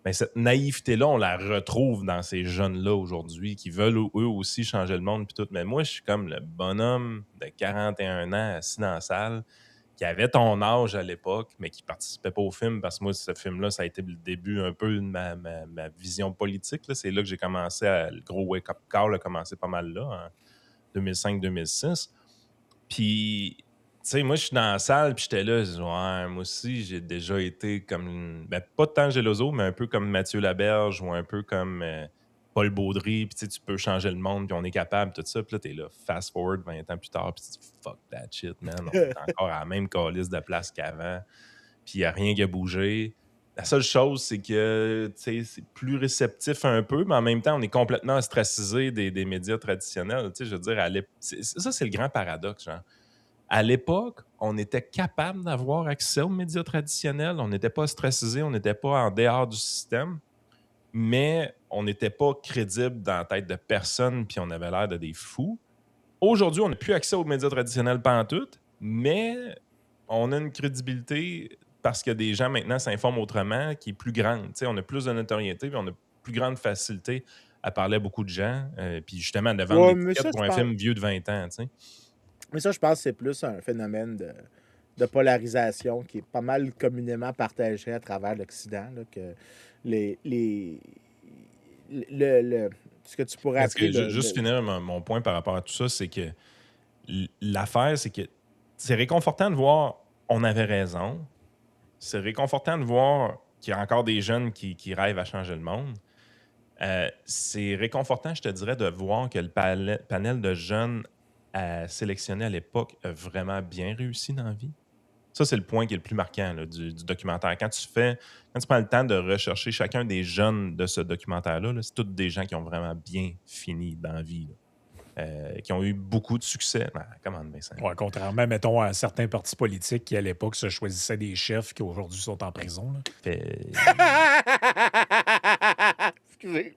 Mais cette naïveté-là, on la retrouve dans ces jeunes-là aujourd'hui qui veulent eux aussi changer le monde. Puis tout. Mais moi, je suis comme le bonhomme de 41 ans assis dans la salle qui avait ton âge à l'époque, mais qui participait pas au film parce que moi, ce film-là, ça a été le début un peu de ma vision politique. Là. C'est là que j'ai commencé le gros wake-up call a commencé pas mal là, en 2005-2006. Puis, tu sais, moi, je suis dans la salle, puis j'étais là, je dis, ouais, moi aussi, j'ai déjà été comme, pas tant Geloso, mais un peu comme Mathieu Laberge ou un peu comme Paul Baudry, puis tu peux changer le monde, puis on est capable, tout ça. Puis là, t'es là, fast forward 20 ans plus tard, puis tu dis, fuck that shit, man. On est encore à la même calice de place qu'avant, puis il n'y a rien qui a bougé. La seule chose, c'est que c'est plus réceptif un peu, mais en même temps, on est complètement ostracisé des médias traditionnels. Je veux dire, ça, c'est le grand paradoxe. Genre. À l'époque, on était capable d'avoir accès aux médias traditionnels. On n'était pas ostracisé, on n'était pas en dehors du système, mais on n'était pas crédible dans la tête de personne, puis on avait l'air de des fous. Aujourd'hui, on n'a plus accès aux médias traditionnels pantoute, mais on a une crédibilité parce que des gens maintenant s'informent autrement qui est plus grande. T'sais, on a plus de notoriété puis on a plus grande facilité à parler à beaucoup de gens. Puis justement, de vendre des tickets pour un film vieux de 20 ans. T'sais. Mais ça, je pense que c'est plus un phénomène de polarisation qui est pas mal communément partagé à travers l'Occident. Là, que ce que tu pourrais Parce appeler... que juste finir mon point par rapport à tout ça, c'est que l'affaire, c'est que c'est réconfortant de voir on avait raison. C'est réconfortant de voir qu'il y a encore des jeunes qui rêvent à changer le monde. C'est réconfortant, je te dirais, de voir que le panel de jeunes à sélectionner à l'époque a vraiment bien réussi dans la vie. Ça, c'est le point qui est le plus marquant là, du documentaire. Quand tu prends le temps de rechercher chacun des jeunes de ce documentaire-là, là, c'est tous des gens qui ont vraiment bien fini dans la vie, là. Qui ont eu beaucoup de succès. Ah, comment Vincent? Ouais, contrairement, mettons, à certains partis politiques qui, à l'époque, se choisissaient des chefs qui, aujourd'hui, sont en prison. Là. Fait- Excusez.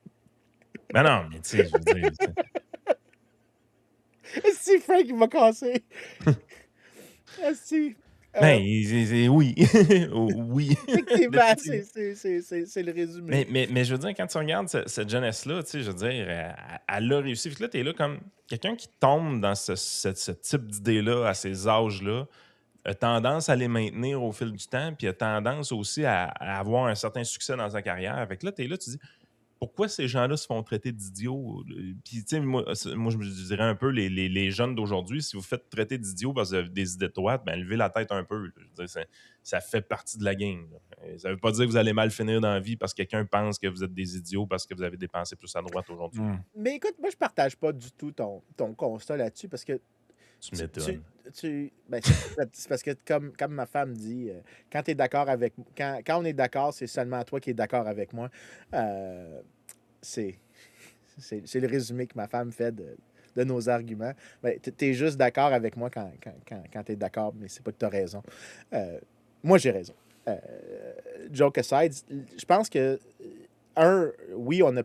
Ben non, mais tu sais, je veux dire, Si Frank, il m'a cassé. Si. ben, oui. Oui. Effectivement, Définitivement. c'est le résumé. Mais je veux dire, quand tu regardes cette jeunesse-là, tu sais, je veux dire, elle a réussi. Fait que là, t'es là comme quelqu'un qui tombe dans ce type d'idée-là à ces âges-là, a tendance à les maintenir au fil du temps, puis a tendance aussi à avoir un certain succès dans sa carrière. Fait que là, t'es là, tu dis, pourquoi ces gens-là se font traiter d'idiots? Puis, tu sais, moi, je dirais un peu, les jeunes d'aujourd'hui, si vous faites traiter d'idiots parce que vous avez des idées droites, ben, levez la tête un peu. Là. Je veux dire, ça fait partie de la game. Là. Ça ne veut pas dire que vous allez mal finir dans la vie parce que quelqu'un pense que vous êtes des idiots parce que vous avez dépensé plus à droite aujourd'hui. Mais écoute, moi, je partage pas du tout ton constat là-dessus parce que Tu m'étonnes. ben, c'est parce que, comme ma femme dit, quand tu es d'accord avec quand on est d'accord, c'est seulement toi qui es d'accord avec moi. Euh, c'est le résumé que ma femme fait de nos arguments. Ben, tu es juste d'accord avec moi quand tu es d'accord, mais c'est pas que tu as raison. Moi, j'ai raison. Joke aside, je pense que oui, on a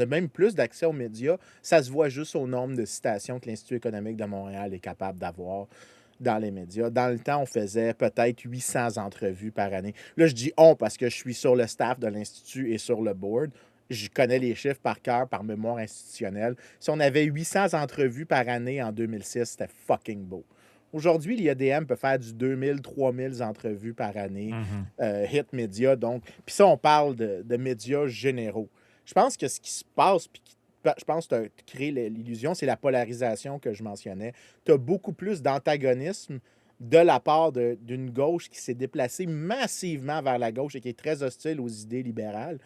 même plus d'accès aux médias. Ça se voit juste au nombre de citations que l'Institut économique de Montréal est capable d'avoir dans les médias. Dans le temps, on faisait peut-être 800 entrevues par année. Là, je dis on parce que je suis sur le staff de l'Institut et sur le board. Je connais les chiffres par cœur, par mémoire institutionnelle. Si on avait 800 entrevues par année en 2006, c'était fucking beau. Aujourd'hui, l'IADM peut faire du 2000, 3000 entrevues par année, hit média. Donc, puis ça, on parle de médias généraux. Je pense que ce qui se passe, puis je pense que tu as créé l'illusion, c'est la polarisation que je mentionnais. Tu as beaucoup plus d'antagonisme de la part d'une gauche qui s'est déplacée massivement vers la gauche et qui est très hostile aux idées libérales,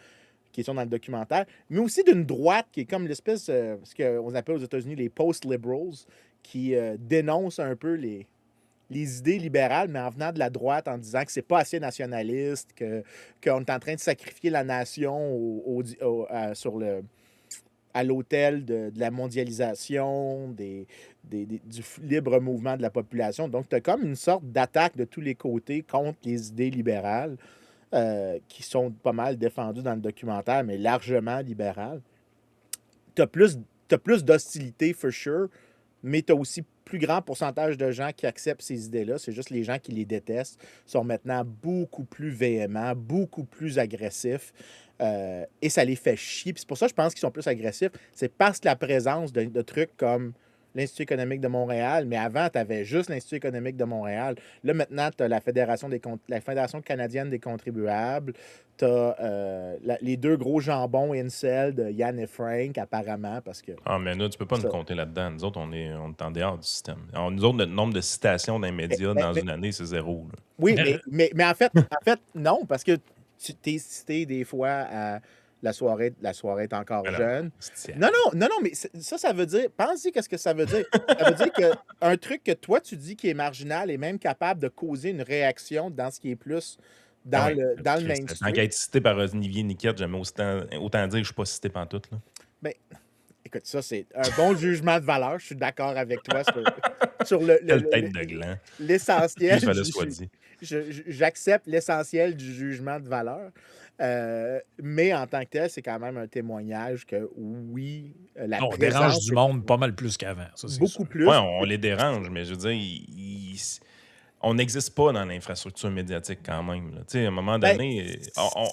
qui sont dans le documentaire, mais aussi d'une droite qui est comme l'espèce, ce qu'on appelle aux États-Unis les post-liberals, qui dénoncent un peu les idées libérales, mais en venant de la droite, en disant que c'est pas assez nationaliste, qu'on est en train de sacrifier la nation à l'autel de la mondialisation, du libre mouvement de la population. Donc, tu as comme une sorte d'attaque de tous les côtés contre les idées libérales qui sont pas mal défendues dans le documentaire, mais largement libérales. Tu as plus d'hostilité, for sure, mais tu as aussi plus grand pourcentage de gens qui acceptent ces idées-là. C'est juste les gens qui les détestent sont maintenant beaucoup plus véhéments, beaucoup plus agressifs. Et ça les fait chier. Puis c'est pour ça que je pense qu'ils sont plus agressifs. C'est parce que la présence de trucs comme l'Institut économique de Montréal, mais avant, tu avais juste l'Institut économique de Montréal. Là, maintenant, tu as la Fédération canadienne des contribuables. Tu as les deux gros jambons incel de Yann et Frank, apparemment, parce que... Ah, mais là, tu peux pas nous compter là-dedans. Nous autres, on est en dehors du système. Alors, nous autres, notre nombre de citations dans les médias dans une année, c'est 0. Là. Oui, mais en fait, non, parce que tu t'es cité des fois à la soirée est encore jeune. Non, mais ça veut dire, pense-y qu'est-ce que ça veut dire. Ça veut dire qu'un truc que toi, tu dis qui est marginal est même capable de causer une réaction dans ce qui est plus dans le mainstream. Tant qu'à être cité par Olivier Niquette, j'aime autant dire que je ne suis pas cité pantoute. Là. Ben, écoute, ça, c'est un bon jugement de valeur. Je suis d'accord avec toi sur Quelle tête de gland. L'essentiel. Je le soit dit. J'accepte l'essentiel du jugement de valeur. Mais en tant que tel, c'est quand même un témoignage que oui, la on présence dérange du monde pas mal plus qu'avant. Ça, c'est beaucoup sûr. plus. Oui, on les dérange, mais je veux dire, on n'existe pas dans l'infrastructure médiatique quand même. Là. À un moment donné,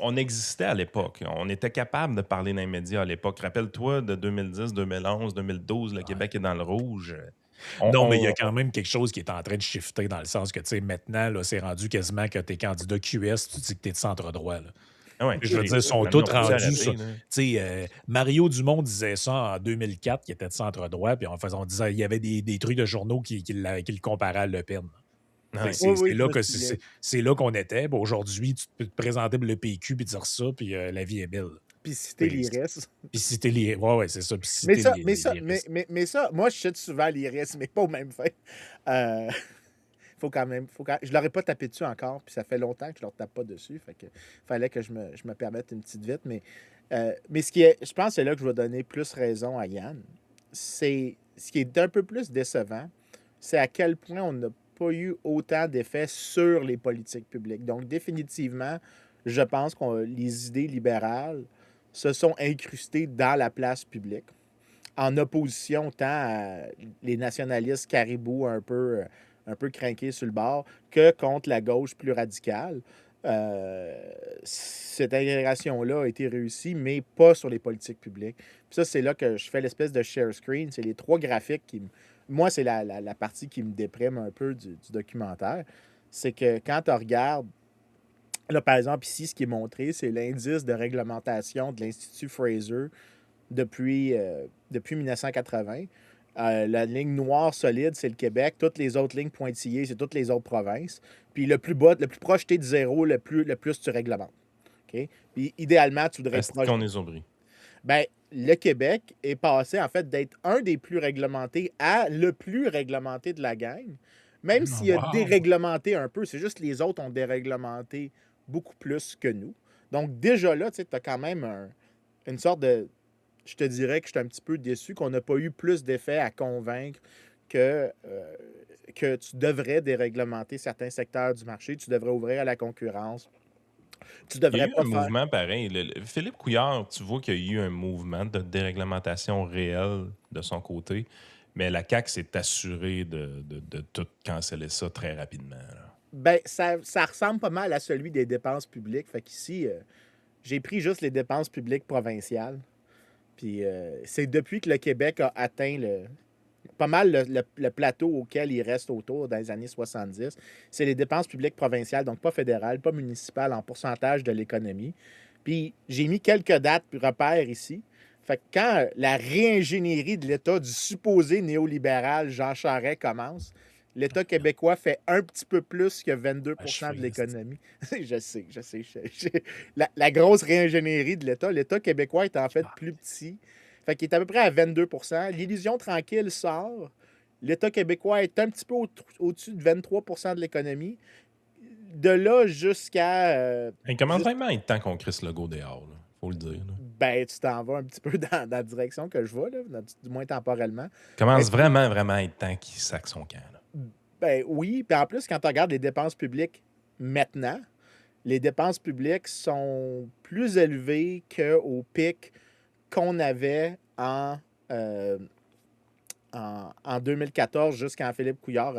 on existait à l'époque. On était capable de parler dans les médias à l'époque. Rappelle-toi de 2010, 2011, 2012, le Québec est dans le rouge. Non, mais il y a quand même quelque chose qui est en train de shifter dans le sens que, tu sais, maintenant, là, c'est rendu quasiment que t'es candidat QS, tu dis que t'es de centre-droit. Là. Ah ouais, je veux dire, ils sont tous rendus ça. Mario Dumont disait ça en 2004, qu'il était de centre-droit, puis on disait il y avait des trucs de journaux qui le comparaient à Le Pen. C'est là qu'on était. Aujourd'hui, tu peux te présenter pour le PQ puis dire ça, puis la vie est belle. puis citer Oui, l'IRIS. puis citer les. Ouais, c'est ça. Puis Mais citer ça, les, mais les, ça, les mais, risques. mais, mais ça, moi, je cite souvent l'IRIS, mais pas au même fin. Euh, je l'aurais pas tapé dessus encore, puis ça fait longtemps que je leur tape pas dessus. Fait que fallait que je me permette une petite vite. Mais je pense que c'est là que je vais donner plus raison à Yann. C'est ce qui est un peu plus décevant, c'est à quel point on n'a pas eu autant d'effets sur les politiques publiques. Donc, définitivement, je pense que les idées libérales se sont incrustées dans la place publique, en opposition tant à les nationalistes caribous un peu crinqués sur le bord que contre la gauche plus radicale. Cette intégration-là a été réussie, mais pas sur les politiques publiques. Puis ça, c'est là que je fais l'espèce de share screen. C'est les trois graphiques Moi, c'est la partie qui me déprime un peu du documentaire. C'est que quand tu regardes, là, par exemple, ici, ce qui est montré, c'est l'indice de réglementation de l'Institut Fraser depuis 1980. La ligne noire solide, c'est le Québec. Toutes les autres lignes pointillées, c'est toutes les autres provinces. Puis le plus bas, le plus proche de zéro, le plus tu réglementes. OK? Puis idéalement, tu voudrais être Est-ce proche. qu'on est obris? Ben, le Québec est passé, en fait, d'être un des plus réglementés à le plus réglementé de la gang. Même s'il a Wow! déréglementé un peu, c'est juste les autres ont déréglementé beaucoup plus que nous. Donc, déjà là, tu as quand même une sorte de. Je te dirais que je suis un petit peu déçu qu'on n'a pas eu plus d'effet à convaincre que tu devrais déréglementer certains secteurs du marché, tu devrais ouvrir à la concurrence, tu Il y a devrais eu pas un faire. mouvement pareil. Philippe Couillard, tu vois qu'il y a eu un mouvement de déréglementation réelle de son côté, mais la CAQ s'est assurée de tout canceller ça très rapidement, là. Ben, ça ressemble pas mal à celui des dépenses publiques. Fait qu'ici, j'ai pris juste les dépenses publiques provinciales. Puis c'est depuis que le Québec a atteint pas mal le plateau auquel il reste autour dans les années 70. C'est les dépenses publiques provinciales, donc pas fédérales, pas municipales, en pourcentage de l'économie. Puis j'ai mis quelques dates puis repères ici. Fait que quand la réingénierie de l'État du supposé néolibéral Jean Charest commence, l'État québécois fait un petit peu plus que 22 de Achevé. l'économie. Je sais. La grosse réingénierie de l'État, l'État québécois est en fait plus petit. Fait qu'il est à peu près à 22. L'illusion tranquille sort. L'État québécois est un petit peu au-dessus de 23 de l'économie. De là jusqu'à. Il commence vraiment à être temps qu'on crisse le logo dehors, là. Faut le dire, là. Ben, tu t'en vas un petit peu dans la direction que je vais, là, du moins temporellement. Il commence Mais vraiment, vraiment à être temps qu'il sac son camp, là. ben oui, puis en plus, quand tu regardes les dépenses publiques maintenant, les dépenses publiques sont plus élevées qu'au pic qu'on avait euh, en 2014, juste quand Philippe Couillard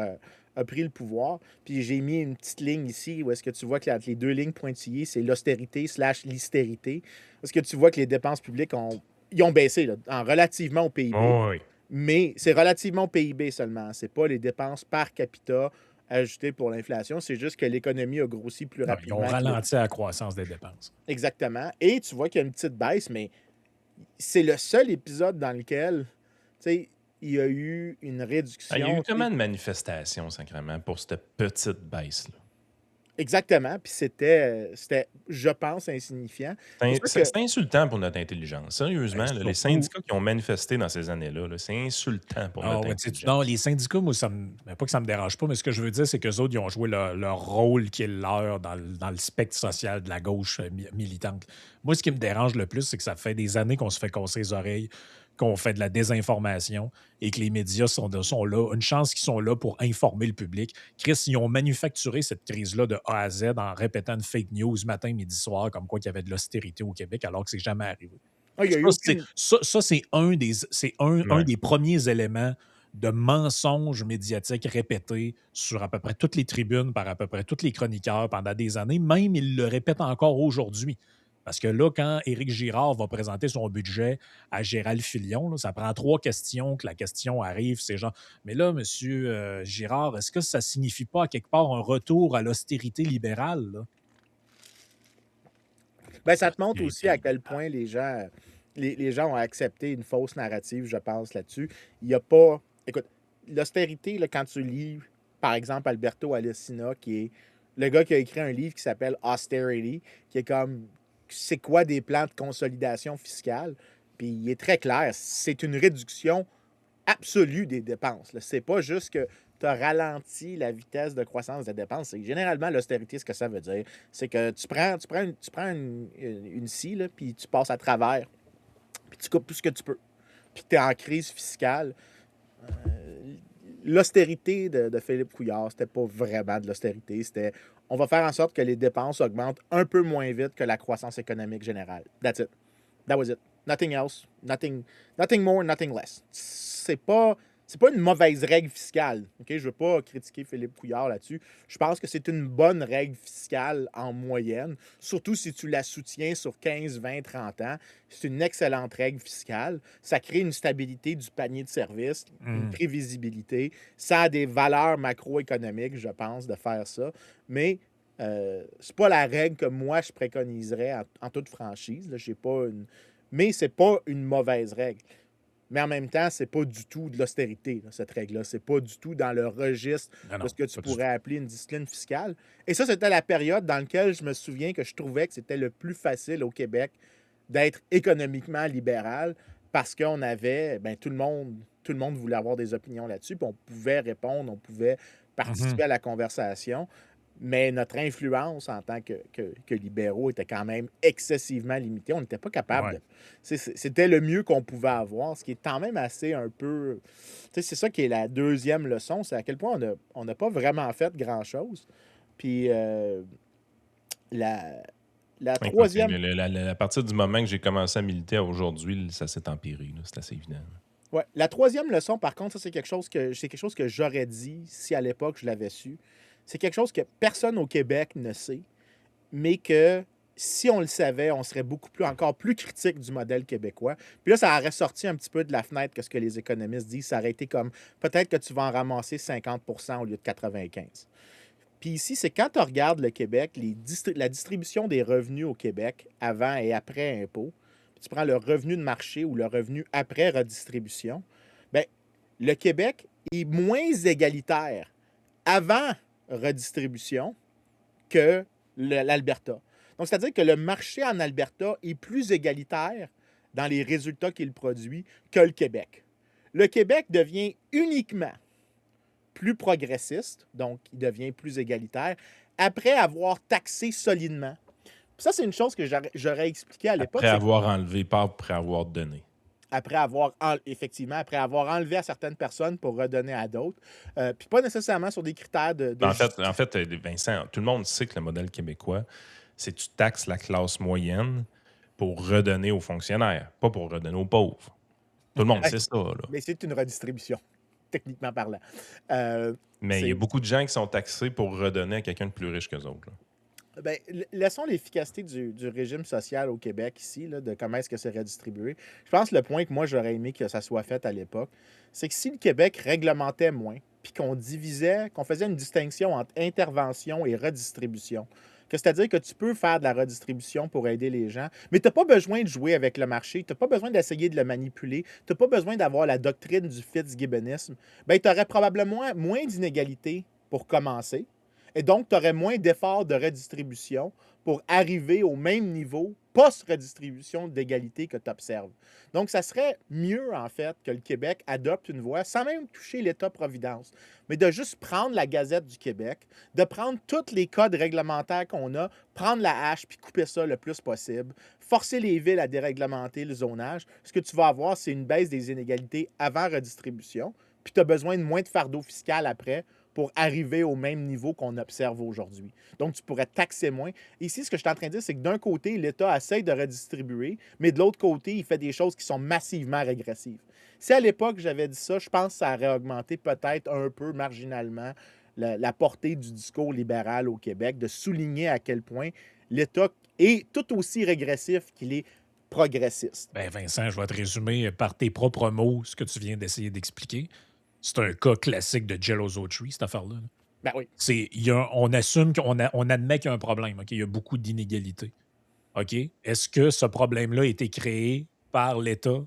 a pris le pouvoir. Puis j'ai mis une petite ligne ici où est-ce que tu vois que les deux lignes pointillées, c'est l'austérité / l'hystérité. Est-ce que tu vois que les dépenses publiques ils ont baissé là, relativement au PIB. Oh, oui. Mais c'est relativement au PIB seulement. C'est pas les dépenses par capita ajoutées pour l'inflation. C'est juste que l'économie a grossi plus Non, ils ont rapidement. ralenti la croissance des dépenses. Exactement. Et tu vois qu'il y a une petite baisse, mais c'est le seul épisode dans lequel, tu sais, il y a eu une Ah, il y a réduction. eu comment de manifestations, sacrément, pour cette petite baisse-là? Exactement. Puis c'était, je pense, insignifiant. C'est pour ça que, C'est insultant pour notre intelligence. Sérieusement, là, les Surtout. syndicats qui ont manifesté dans ces années-là, là, c'est insultant pour Ah notre ouais, non, intelligence. les syndicats, moi, pas que ça me dérange pas, mais ce que je veux dire, c'est qu'eux autres, ils ont joué leur rôle qui est le leur dans le spectre social de la gauche militante. Moi, ce qui me dérange le plus, c'est que ça fait des années qu'on se fait casser les oreilles, qu'on fait de la désinformation et que les médias sont là. Une chance qu'ils sont là pour informer le public. Chris, ils ont manufacturé cette crise-là de A à Z en répétant une fake news matin, midi, soir, comme quoi il y avait de l'austérité au Québec, alors que c'est jamais arrivé. il y a eu Ça, c'est un Ouais. des premiers éléments de mensonges médiatiques répétés sur à peu près toutes les tribunes, par à peu près tous les chroniqueurs pendant des années. Même, ils le répètent encore aujourd'hui. Parce que là, quand Éric Girard va présenter son budget à Gérald Filion, là, ça prend 3 questions que la question arrive. C'est genre, mais là, monsieur Girard, est-ce que ça signifie pas à quelque part un retour à l'austérité libérale, là? Ben, ça te montre aussi L'austérité à quel libérale. point les gens ont accepté une fausse narrative, je pense, là-dessus. Il n'y a pas. Écoute, l'austérité, là, quand tu lis, par exemple, Alberto Alessina, qui est le gars qui a écrit un livre qui s'appelle Austerity, qui est comme c'est quoi des plans de consolidation fiscale. Puis il est très clair, c'est une réduction absolue des dépenses. C'est pas juste que tu as ralenti la vitesse de croissance des dépenses. C'est généralement l'austérité, ce que ça veut dire. C'est que tu prends une scie, là, puis tu passes à travers, puis tu coupes tout ce que tu peux. Puis tu es en crise fiscale. L'austérité de Philippe Couillard, c'était pas vraiment de l'austérité. C'était on va faire en sorte que les dépenses augmentent un peu moins vite que la croissance économique générale. That's it. That was it. Nothing else. Nothing more, nothing less. C'est pas une mauvaise règle fiscale. OK? Je ne veux pas critiquer Philippe Couillard là-dessus. Je pense que c'est une bonne règle fiscale en moyenne, surtout si tu la soutiens sur 15, 20, 30 ans. C'est une excellente règle fiscale. Ça crée une stabilité du panier de services, une prévisibilité. Ça a des valeurs macroéconomiques, je pense, de faire ça. Mais c'est pas la règle que moi, je préconiserais en toute franchise. Là. J'ai pas une... Mais c'est pas une mauvaise règle. Mais en même temps, c'est pas du tout de l'austérité, là, cette règle-là. C'est pas du tout dans le registre Non, de non, ce que tu pas du pourrais appeler une discipline fiscale. Et ça, c'était la période dans laquelle je me souviens que je trouvais que c'était le plus facile au Québec d'être économiquement libéral parce qu'on avait, tout le monde voulait avoir des opinions là-dessus, puis on pouvait répondre, on pouvait participer à la conversation. Mais notre influence en tant que libéraux était quand même excessivement limitée. On n'était pas capable de... C'était le mieux qu'on pouvait avoir, ce qui est quand même assez un peu... C'est ça qui est la deuxième leçon, c'est à quel point on n'a pas vraiment fait grand-chose. Puis la Écoute, troisième... à partir du moment que j'ai commencé à militer à aujourd'hui, ça s'est empiré. là. C'est assez évident. Ouais. La troisième leçon, par contre, ça, c'est quelque chose que j'aurais dit si à l'époque je l'avais su. C'est quelque chose que personne au Québec ne sait, mais que si on le savait, on serait encore plus critique du modèle québécois. Puis là, ça aurait sorti un petit peu de la fenêtre que ce que les économistes disent. Ça aurait été comme peut-être que tu vas en ramasser 50 au lieu de 95. Puis ici, c'est quand tu regardes le Québec, la distribution des revenus au Québec avant et après impôt, puis tu prends le revenu de marché ou le revenu après redistribution, bien, le Québec est moins égalitaire avant redistribution que l'Alberta. Donc, c'est-à-dire que le marché en Alberta est plus égalitaire dans les résultats qu'il produit que le Québec. Le Québec devient uniquement plus progressiste, donc il devient plus égalitaire, après avoir taxé solidement. Puis ça, c'est une chose que j'aurais expliqué à l'époque. Après avoir enlevé, pas après avoir donné. Après avoir enlevé à certaines personnes pour redonner à d'autres. Puis pas nécessairement sur des critères de En fait, Vincent, tout le monde sait que le modèle québécois, c'est que tu taxes la classe moyenne pour redonner aux fonctionnaires, pas pour redonner aux pauvres. Tout le monde sait ça. Là. Mais c'est une redistribution, techniquement parlant. Mais il y a beaucoup de gens qui sont taxés pour redonner à quelqu'un de plus riche qu'eux autres. Là. Bien, laissons l'efficacité du régime social au Québec ici, là, de comment est-ce que c'est redistribué. Je pense que le point que moi, j'aurais aimé que ça soit fait à l'époque, c'est que si le Québec réglementait moins, puis qu'on faisait une distinction entre intervention et redistribution, c'est-à-dire que tu peux faire de la redistribution pour aider les gens, mais tu n'as pas besoin de jouer avec le marché, tu n'as pas besoin d'essayer de le manipuler, tu n'as pas besoin d'avoir la doctrine du Fitzgibbonisme, bien, tu aurais probablement moins d'inégalités pour commencer. Et donc, tu aurais moins d'efforts de redistribution pour arriver au même niveau post-redistribution d'égalité que tu observes. Donc, ça serait mieux, en fait, que le Québec adopte une voie sans même toucher l'État-providence, mais de juste prendre la Gazette du Québec, de prendre tous les codes réglementaires qu'on a, prendre la hache puis couper ça le plus possible, forcer les villes à déréglementer le zonage. Ce que tu vas avoir, c'est une baisse des inégalités avant redistribution, puis tu as besoin de moins de fardeau fiscal après pour arriver au même niveau qu'on observe aujourd'hui. Donc, tu pourrais taxer moins. Ici, ce que je suis en train de dire, c'est que d'un côté, l'État essaie de redistribuer, mais de l'autre côté, il fait des choses qui sont massivement régressives. Si à l'époque, j'avais dit ça, je pense que ça aurait augmenté peut-être un peu marginalement la portée du discours libéral au Québec, de souligner à quel point l'État est tout aussi régressif qu'il est progressiste. Ben Vincent, je vais te résumer par tes propres mots ce que tu viens d'essayer d'expliquer. C'est un cas classique de Jealousy Tree, cette affaire-là. Ben oui. On assume on admet qu'il y a un problème. OK? Il y a beaucoup d'inégalités. OK? Est-ce que ce problème-là a été créé par l'État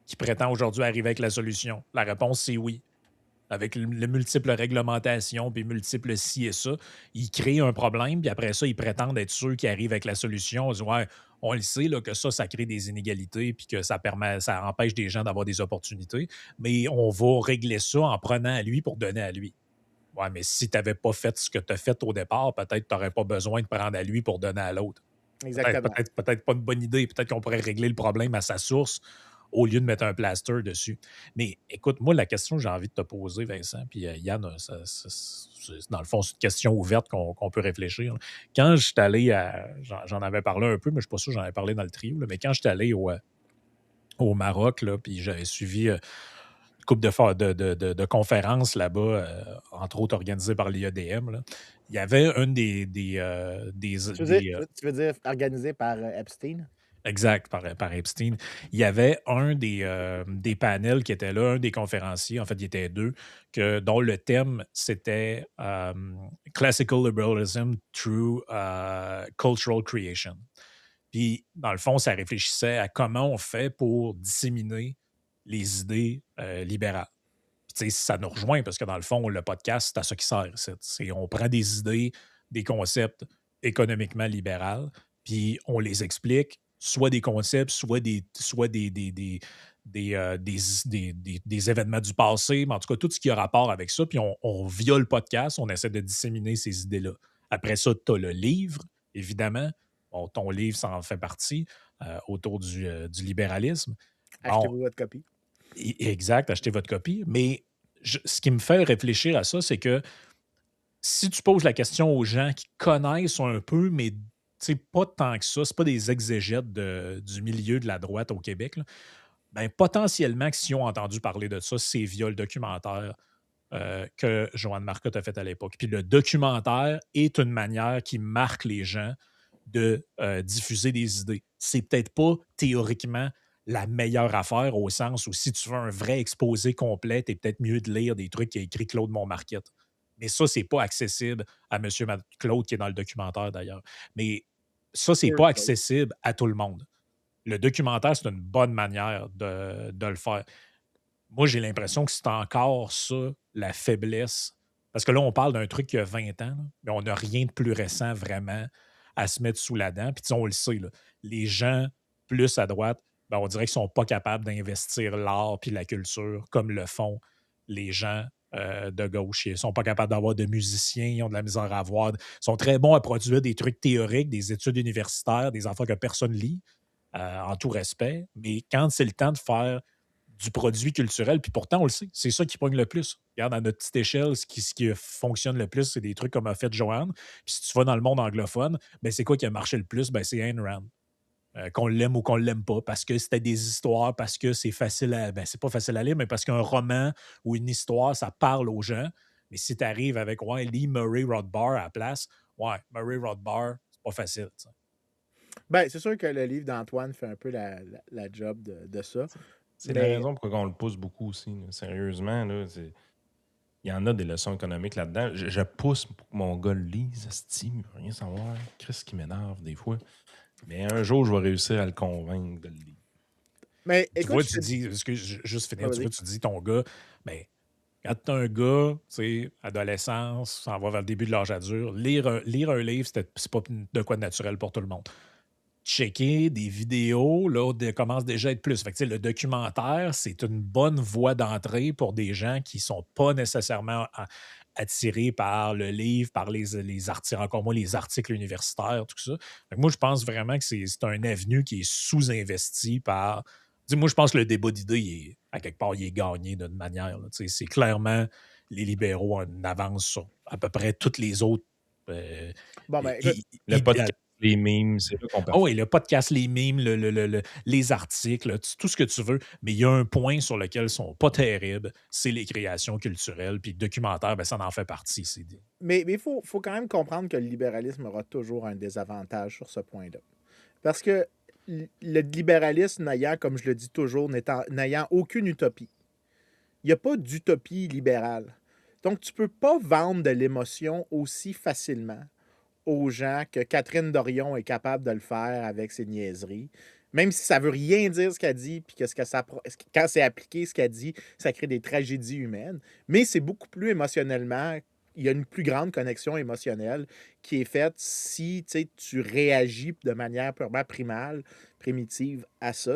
qui prétend aujourd'hui arriver avec la solution? La réponse, c'est oui. avec les multiples réglementations, puis multiples ci et ça. Ils créent un problème, puis après ça, ils prétendent être ceux qui arrivent avec la solution. Ils disent, ouais, on le sait là, que ça crée des inégalités, puis que ça empêche des gens d'avoir des opportunités, mais on va régler ça en prenant à lui pour donner à lui. Ouais, mais si tu n'avais pas fait ce que tu as fait au départ, peut-être que tu n'aurais pas besoin de prendre à lui pour donner à l'autre. Exactement. Peut-être pas une bonne idée. Peut-être qu'on pourrait régler le problème à sa source au lieu de mettre un plaster dessus. Mais écoute, moi, la question que j'ai envie de te poser, Vincent, puis Yann, dans le fond, c'est une question ouverte qu'on peut réfléchir. Quand je suis allé j'en avais parlé un peu, mais je ne suis pas sûr que j'en avais parlé dans le trio, là, mais quand je suis allé au Maroc, là, puis j'avais suivi une couple de conférences là-bas, entre autres organisées par l'IEDM, là, il y avait un Tu veux dire organisé par Epstein? exact, par Epstein. Il y avait un des panels qui était là, un des conférenciers, en fait, il y était deux, dont le thème, c'était Classical Liberalism through Cultural Creation. Puis, dans le fond, ça réfléchissait à comment on fait pour disséminer les idées libérales. Puis, tu sais, ça nous rejoint parce que, dans le fond, le podcast, c'est à ça qui sert. On prend des idées, des concepts économiquement libéraux, puis on les explique, soit des concepts, soit des événements du passé, mais en tout cas, tout ce qui a rapport avec ça. Puis via le podcast, on essaie de disséminer ces idées-là. Après ça, tu as le livre, évidemment. Bon, ton livre, ça en fait partie, autour du libéralisme. Bon, Achetez-vous votre copie. exact, achetez votre copie. Mais ce qui me fait réfléchir à ça, c'est que si tu poses la question aux gens qui connaissent un peu, mais pas tant que ça, c'est pas des exégètes du milieu de la droite au Québec, là, ben, potentiellement que s'ils ont entendu parler de ça, c'est via le documentaire que Joanne Marcotte a fait à l'époque. Puis le documentaire est une manière qui marque les gens de diffuser des idées. C'est peut-être pas théoriquement la meilleure affaire au sens où si tu veux un vrai exposé complet, t'es peut-être mieux de lire des trucs qu'a écrit Claude Montmarquette. Mais ça, c'est pas accessible à M. Claude qui est dans le documentaire d'ailleurs. Mais ça, c'est pas accessible à tout le monde. Le documentaire, c'est une bonne manière de le faire. Moi, j'ai l'impression que c'est encore ça, la faiblesse. Parce que là, on parle d'un truc qui a 20 ans, là, mais on n'a rien de plus récent vraiment à se mettre sous la dent. Puis, tu sais, on le sait, là, les gens plus à droite, ben, on dirait qu'ils ne sont pas capables d'investir l'art puis la culture comme le font les gens de gauche. Ils ne sont pas capables d'avoir de musiciens, ils ont de la misère à avoir. Ils sont très bons à produire des trucs théoriques, des études universitaires, des affaires que personne lit, en tout respect. Mais quand c'est le temps de faire du produit culturel, puis pourtant, on le sait, c'est ça qui pogne le plus. Regarde, à notre petite échelle, ce qui fonctionne le plus, c'est des trucs comme a fait Joanne. Puis si tu vas dans le monde anglophone, ben c'est quoi qui a marché le plus? Ben c'est Ayn Rand. Qu'on l'aime ou qu'on l'aime pas, parce que c'était des histoires, parce que c'est facile à. Ben, c'est pas facile à lire, mais parce qu'un roman ou une histoire, ça parle aux gens. Mais si tu arrives avec Lee Murray Rothbard à la place, Murray Rothbard, c'est pas facile. T'sais. Ben, c'est sûr que le livre d'Antoine fait un peu la job de ça. C'est la raison pour laquelle on le pousse beaucoup aussi. Là. Sérieusement, là, il y en a des leçons économiques là-dedans. Je pousse pour que mon gars le lise, Steve, il veut rien savoir. Qu'est-ce qui m'énerve des fois. Mais un jour, je vais réussir à le convaincre de le lire. Mais Tu écoute, vois, tu dis, juste finir, tu dis ton gars, ben, quand tu as un gars, tu sais, adolescence, s'en va vers le début de l'âge adulte, lire un livre, c'est pas de quoi de naturel pour tout le monde. Checker des vidéos, là, commence déjà à être plus. Fait que, le documentaire, c'est une bonne voie d'entrée pour des gens qui sont pas nécessairement attirés par le livre, par les articles, encore moins les articles universitaires, tout ça. Fait que moi, je pense vraiment que c'est un avenue qui est sous-investi par. Moi, je pense que le débat d'idées, à quelque part, il est gagné d'une manière. C'est clairement les libéraux ont une avance sur à peu près toutes les autres. bon, ben, écoute, Le podcast, les memes, c'est là qu'on peut. Oh, et le podcast, les memes, les articles, tout ce que tu veux. Mais il y a un point sur lequel ils sont pas terribles, c'est les créations culturelles. Puis le documentaire, ben, ça en fait partie. Mais il faut quand même comprendre que le libéralisme aura toujours un désavantage sur ce point-là. Parce que le libéralisme n'ayant, comme je le dis toujours, n'ayant aucune utopie. Il n'y a pas d'utopie libérale. Donc, tu ne peux pas vendre de l'émotion aussi facilement aux gens que Catherine Dorion est capable de le faire avec ses niaiseries. Même si ça veut rien dire ce qu'elle dit, puis que, quand c'est appliqué, ce qu'elle dit, ça crée des tragédies humaines. Mais c'est beaucoup plus émotionnellement, il y a une plus grande connexion émotionnelle qui est faite si tu réagis de manière purement primale, primitive à ça.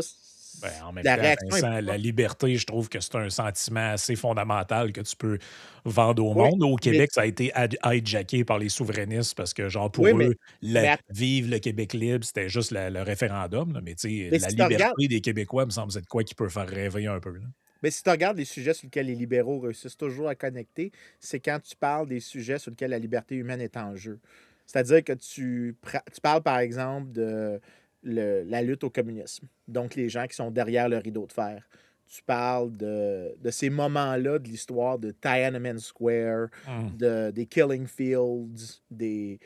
Ben, en même La temps, réaction est Vincent, la pas. liberté, je trouve que c'est un sentiment assez fondamental que tu peux vendre au Oui, monde. Au mais, Québec, ça a été hijacké par les souverainistes parce que, genre, oui, pour eux, mais, vive le Québec libre, c'était juste le référendum. Là. Mais tu sais, mais la si tu regardes, liberté des Québécois me semble être quoi qui peut faire rêver un peu. Là. mais si tu regardes les sujets sur lesquels les libéraux réussissent toujours à connecter, c'est quand tu parles des sujets sur lesquels la liberté humaine est en jeu. C'est-à-dire que tu parles, par exemple, de la lutte au communisme. Donc, les gens qui sont derrière le rideau de fer. Tu parles de ces moments-là de l'histoire de Tiananmen Square, Hum. des Killing Fields, des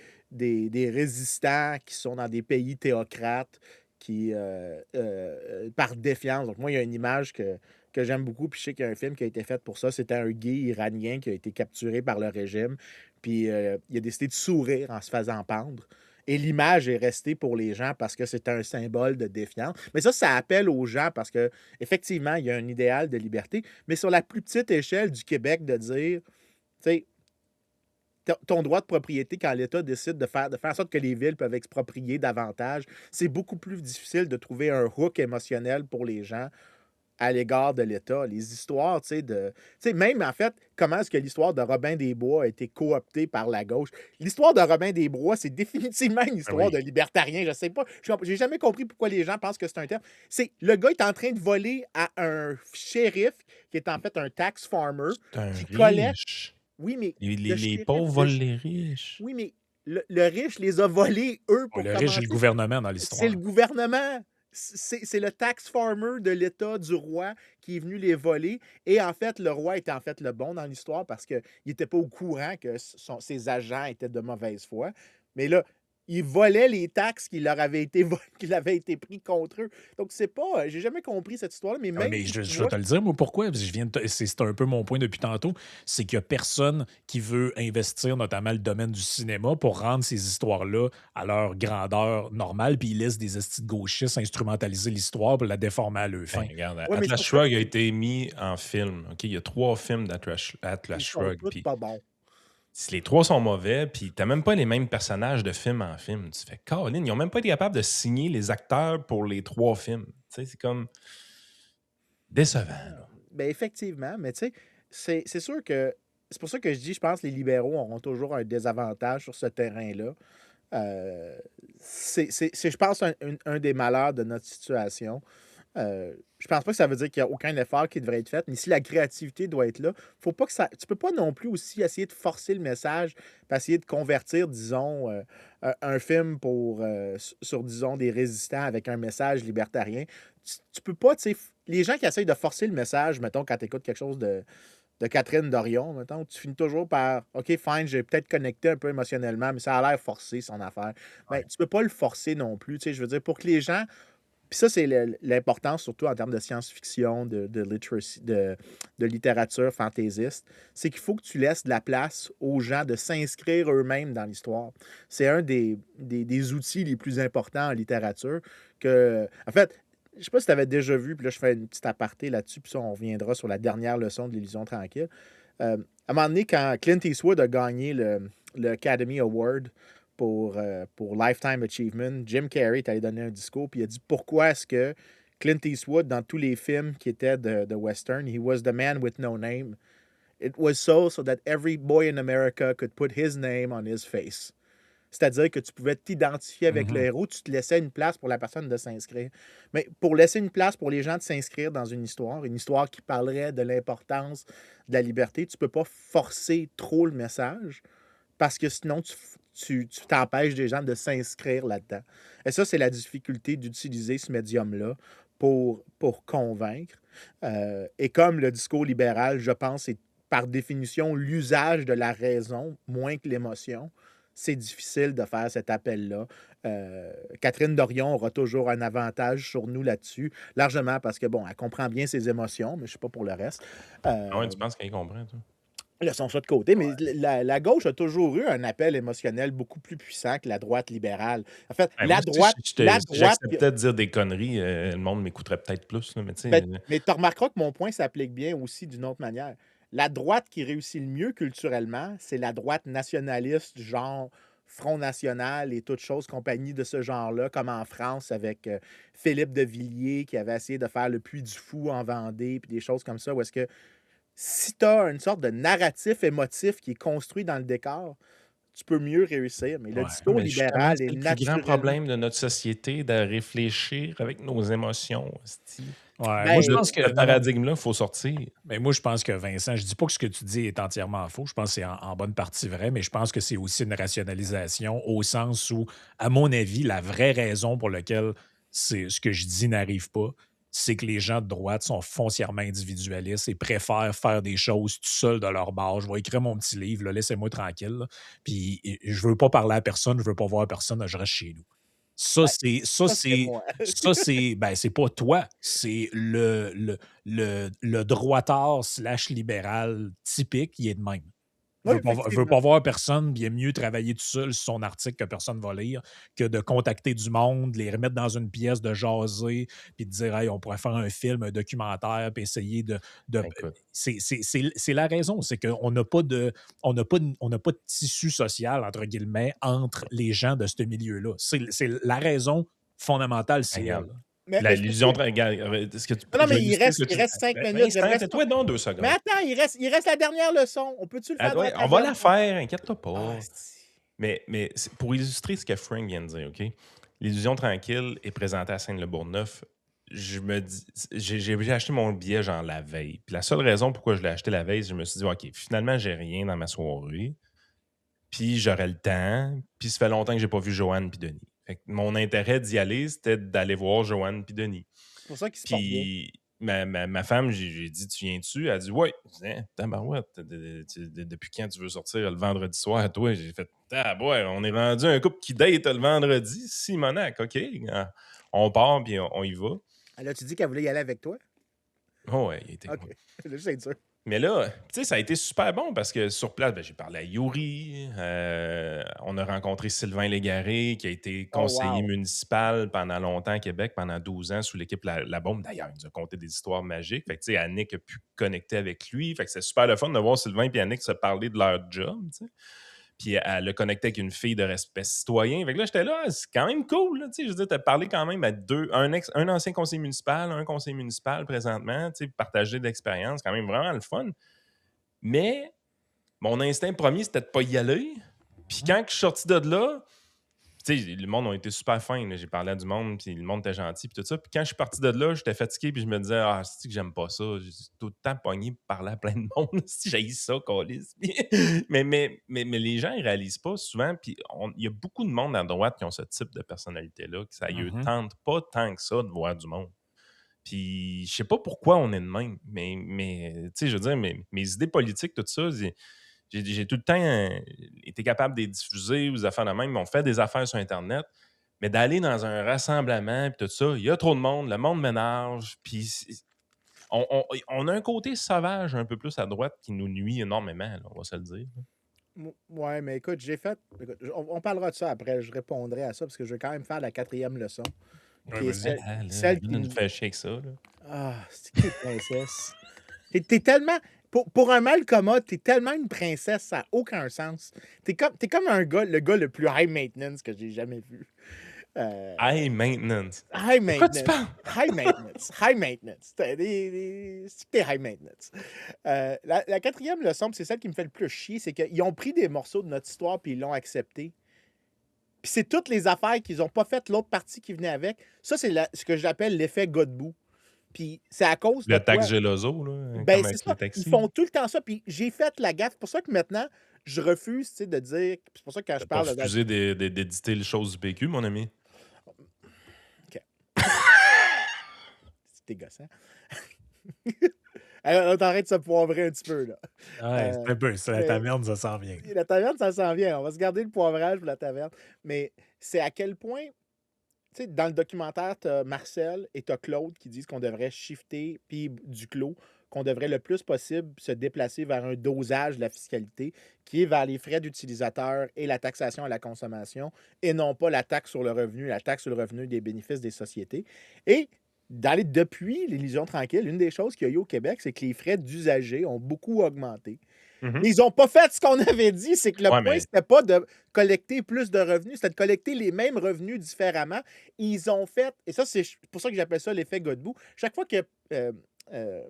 résistants qui sont dans des pays théocrates qui, par défiance. Donc, moi, il y a une image que j'aime beaucoup, puis je sais qu'il y a un film qui a été fait pour ça. C'était un gay iranien qui a été capturé par le régime, puis il a décidé de sourire en se faisant pendre. Et l'image est restée pour les gens parce que c'est un symbole de défiance. Mais ça appelle aux gens parce que effectivement, il y a un idéal de liberté, mais sur la plus petite échelle du Québec, de dire, tu sais, ton droit de propriété, quand l'État décide de faire en sorte que les villes peuvent exproprier davantage, c'est beaucoup plus difficile de trouver un hook émotionnel pour les gens à l'égard de l'État. Les histoires, même en fait, comment est-ce que l'histoire de Robin des Bois a été cooptée par la gauche? L'histoire de Robin des Bois, c'est définitivement une Ah histoire de oui. libertarien. Je sais pas, j'ai jamais compris pourquoi les gens pensent que c'est un terme. C'est le gars est en train de voler à un shérif qui est en fait un tax farmer C'est un qui collecte. riche. Oui, mais Les le les shérif, pauvres volent les riches. oui, mais le riche les a volés, eux, Ouais, pour le riche et le commencer. gouvernement dans C'est le l'histoire. gouvernement. C'est le tax farmer de l'État du roi qui est venu les voler. Et en fait, le roi était en fait le bon dans l'histoire parce qu'il n'était pas au courant que ses agents étaient de mauvaise foi. Mais là, il volait les taxes qui leur avaient été, qui avaient été pris contre eux. Donc, c'est pas. J'ai jamais compris cette histoire-là, mais Ah, même mais si tu je vais vois. te le dire, moi, pourquoi? Parce que c'est un peu mon point depuis tantôt. C'est qu'il n'y a personne qui veut investir, notamment le domaine du cinéma, pour rendre ces histoires-là à leur grandeur normale, puis ils laissent des estis de gauchistes instrumentaliser l'histoire pour la déformer à leur fin. Ben, regarde, Ouais, mais c'est Atlas pour ça Shrugged a été mis en film. OK? Il y a 3 films d'Atlas qu'ils sont Shrugged. tous Puis pas bons. si les 3 sont mauvais, puis t'as même pas les mêmes personnages de film en film, tu fais Colin, ils ont même pas été capables de signer les acteurs pour les 3 films. Tu sais, c'est comme décevant, là. Ben, effectivement, mais tu sais, c'est sûr que c'est pour ça que je dis, je pense que les libéraux auront toujours un désavantage sur ce terrain-là. Je pense, un des malheurs de notre situation. Je pense pas que ça veut dire qu'il n'y a aucun effort qui devrait être fait, mais si la créativité doit être là, faut pas que ça. Tu peux pas non plus aussi essayer de forcer le message, puis essayer de convertir, disons, un film sur, disons, des résistants avec un message libertarien. Tu peux pas, tu sais, les gens qui essayent de forcer le message, mettons, quand tu écoutes quelque chose de Catherine Dorion, mettons, tu finis toujours par OK, fine, j'ai peut-être connecté un peu émotionnellement, mais ça a l'air forcé, son affaire. Ben, Ouais. tu peux pas le forcer non plus. Tu sais, je veux dire, pour que les gens. Puis ça, c'est l'importance, surtout en termes de science-fiction, de literacy, de littérature fantaisiste, c'est qu'il faut que tu laisses de la place aux gens de s'inscrire eux-mêmes dans l'histoire. C'est un des outils les plus importants en littérature en fait, je sais pas si tu avais déjà vu, puis là, je fais une petite aparté là-dessus, puis ça, on reviendra sur la dernière leçon de l'illusion tranquille. À un moment donné, quand Clint Eastwood a gagné le Academy Award pour Lifetime Achievement, Jim Carrey est allé donner un discours, puis il a dit pourquoi est-ce que Clint Eastwood, dans tous les films qui étaient de western, he was the man with no name. It was so that every boy in America could put his name on his face. C'est-à-dire que tu pouvais t'identifier avec le Mhm. héros, tu te laissais une place pour la personne de s'inscrire. Mais pour laisser une place pour les gens de s'inscrire dans une histoire qui parlerait de l'importance de la liberté, tu ne peux pas forcer trop le message parce que sinon, tu t'empêches des gens de s'inscrire là-dedans. Et ça, c'est la difficulté d'utiliser ce médium-là pour convaincre. Et comme le discours libéral, je pense, c'est par définition l'usage de la raison moins que l'émotion, c'est difficile de faire cet appel-là. Catherine Dorion aura toujours un avantage sur nous là-dessus, largement parce que, bon, elle comprend bien ses émotions, mais je ne sais pas pour le reste. Ah ouais, Euh, tu penses qu'elle comprend, toi? Laissons ça de côté, mais Ouais. la gauche a toujours eu un appel émotionnel beaucoup plus puissant que la droite libérale. En fait, Ben, moi, si la si droite, j'acceptais de dire des conneries, le monde m'écouterait peut-être plus, là, mais tu sais, ben, mais tu remarqueras que mon point s'applique bien aussi d'une autre manière. La droite qui réussit le mieux culturellement, c'est la droite nationaliste, genre Front National et toutes choses, compagnie de ce genre-là, comme en France avec Philippe de Villiers qui avait essayé de faire le Puy du Fou en Vendée, puis des choses comme ça, où est-ce que si tu as une sorte de narratif émotif qui est construit dans le décor, tu peux mieux réussir. Mais le ouais, discours mais justement, libéral est c'est le plus grand naturellement. problème de notre société, de réfléchir avec nos émotions, esti. Ouais, moi, Moi, je Ben, de pense ce que. Non, non. paradigme-là, il faut sortir. Mais moi, je pense que Vincent, je dis pas que ce que tu dis est entièrement faux. Je pense que c'est en bonne partie vrai, mais je pense que c'est aussi une rationalisation au sens où, à mon avis, la vraie raison pour laquelle ce que je dis n'arrive pas, c'est que les gens de droite sont foncièrement individualistes et préfèrent faire des choses tout seuls de leur bord. Je vais écrire mon petit livre, là, laissez-moi tranquille, là. Puis je veux pas parler à personne, je veux pas voir personne, je reste chez nous. Ça, ben, c'est ça, ça, c'est c'est moi. ça, c'est ben, c'est pas toi, c'est le droitard slash libéral typique, il est de même. Oui, Veut effectivement. pas voir personne, puis il aime mieux travailler tout seul sur son article que personne va lire, que de contacter du monde, les remettre dans une pièce, de jaser, puis de dire: «Hey, on pourrait faire un film, un documentaire», puis essayer de Ben, écoute, c'est la raison, c'est qu'on n'a pas de on n'a pas de «tissu social» entre guillemets entre les gens de ce milieu-là. C'est la raison fondamentale, ben, c'est elle. regarde, Mais je l'illusion peux-tu. tra regarde, est-ce que tu Non, non, je vais mais il illustrer ce reste, que il tu reste 5 ben, minutes. Vincent, J'aimerais ça. tais-toi donc 2 Mais secondes. attends, il reste la dernière leçon. On peut-tu le Ah faire dans la ouais, on va taverne? la faire, inquiète-toi Ah, pas. c'est- Mais c'est pour illustrer ce que Frank vient de dire, OK? L'illusion tranquille est présentée à Saint-Le-Bourgneuf. Je me dis, j'ai acheté mon billet genre la veille. Puis la seule raison pourquoi je l'ai acheté la veille, je me suis dit, OK, finalement, j'ai rien dans ma soirée. Puis j'aurai le temps. Puis ça fait longtemps que j'ai pas vu Joanne puis Denis. Fait que mon intérêt d'y aller, c'était d'aller voir Joanne puis Denis. c'est pour ça qu'il se porte bien. Puis ma femme, j'ai dit, tu viens-tu? Elle a dit, oui. Je dis, hein, tabarouette, depuis quand tu veux sortir le vendredi soir? Toi, j'ai fait, ouais, on est rendu un couple qui date le vendredi. Simonac, OK. Ah, on part, puis on y va. Elle a-tu dit qu'elle voulait y aller avec toi? Oh, ouais, il était OK. cool. Là, c'est sûr. Mais là, tu sais, ça a été super bon parce que sur place, ben, j'ai parlé à Yuri. On a rencontré Sylvain Légaré, qui a été Oh, conseiller wow. municipal pendant longtemps à Québec, pendant 12 ans, sous l'équipe La Bombe. D'ailleurs, il nous a conté des histoires magiques. Fait que, tu sais, Annick a pu connecter avec lui. Fait que c'est super le fun de voir Sylvain et Annick se parler de leur job, tu sais. Puis elle a connecté avec une fille de respect citoyen. Fait que là, j'étais là, c'est quand même cool. Là, tu sais, je veux dire, tu as parlé quand même à un ancien conseiller municipal, un conseiller municipal présentement, tu sais, partager de l'expérience, quand même vraiment le fun. Mais mon instinct premier, c'était de pas y aller. Puis quand je suis sorti de là, tu sais, le monde a été super fin. Là. J'ai parlé à du monde, puis le monde était gentil, puis tout ça. Puis quand je suis parti de là, j'étais fatigué, puis je me disais, ah, c'est que j'aime pas ça. J'ai tout le temps pogné pour parler à plein de monde. Si j'ai ça, câlisse. Mais les gens, ils réalisent pas souvent. Puis il y a beaucoup de monde à droite qui ont ce type de personnalité-là, que ça ne Mhm. tente pas tant que ça de voir du monde. Puis je sais pas pourquoi on est de même, mais tu sais, je veux dire, mes idées politiques, tout ça, j'ai tout le temps été capable de les diffuser aux affaires de même. On fait des affaires sur Internet, mais d'aller dans un rassemblement, puis tout ça, il y a trop de monde, le monde m'énerve, puis on a un côté sauvage un peu plus à droite qui nous nuit énormément, là, on va se le dire. Ouais, mais écoute, écoute, on parlera de ça après. Je répondrai à ça parce que je vais quand même faire la 4e leçon, Ouais, qui est vas-y. celle, Ah, là, celle arrête qui de nous nous. faire chier avec ça. Là. Ah, c'est qui princesse? T'es tellement. Pour un mal commode, t'es tellement une princesse, ça n'a aucun sens. T'es comme le gars le plus high maintenance que j'ai jamais vu. Euh, High maintenance. high De quoi tu maintenance. parles? High maintenance. High maintenance. C'est que t'es high maintenance. La 4e leçon, puis c'est celle qui me fait le plus chier, c'est qu'ils ont pris des morceaux de notre histoire puis ils l'ont accepté. Puis c'est toutes les affaires qu'ils n'ont pas faites, l'autre partie qui venait avec. Ça, c'est ce que j'appelle l'effet Godbout. Puis c'est à cause de Le taxe quoi? Geloso, là, Ben, comme c'est avec les ça. Ils taxis. font tout le temps ça. Puis j'ai fait la gaffe. C'est pour ça que maintenant, je refuse, tu sais, de dire. C'est pour ça que quand T'as je pas parle de. refusé d'éditer les choses du PQ, mon ami? OK. C'était gossant. Alors, t'arrêtes de se poivrer un petit peu, là. Ouais, c'est un peu ça. La Mais taverne, ça s'en vient. la taverne, ça s'en vient. On va se garder le poivrage pour la taverne. Mais c'est à quel point. Tu sais, dans le documentaire, tu as Marcel et tu as Claude qui disent qu'on devrait shifter puis Duclos qu'on devrait le plus possible se déplacer vers un dosage de la fiscalité qui est vers les frais d'utilisateur et la taxation à la consommation et non pas la taxe sur le revenu, la taxe sur le revenu des bénéfices des sociétés. Et depuis l'illusion tranquille, une des choses qu'il y a eu au Québec, c'est que les frais d'usagers ont beaucoup augmenté. Mhm. Mais ils n'ont pas fait ce qu'on avait dit, c'est que le Ouais, point, mais c'était pas de collecter plus de revenus, c'était de collecter les mêmes revenus différemment. Ils ont fait, et ça, c'est pour ça que j'appelle ça l'effet Godbout. Chaque fois que,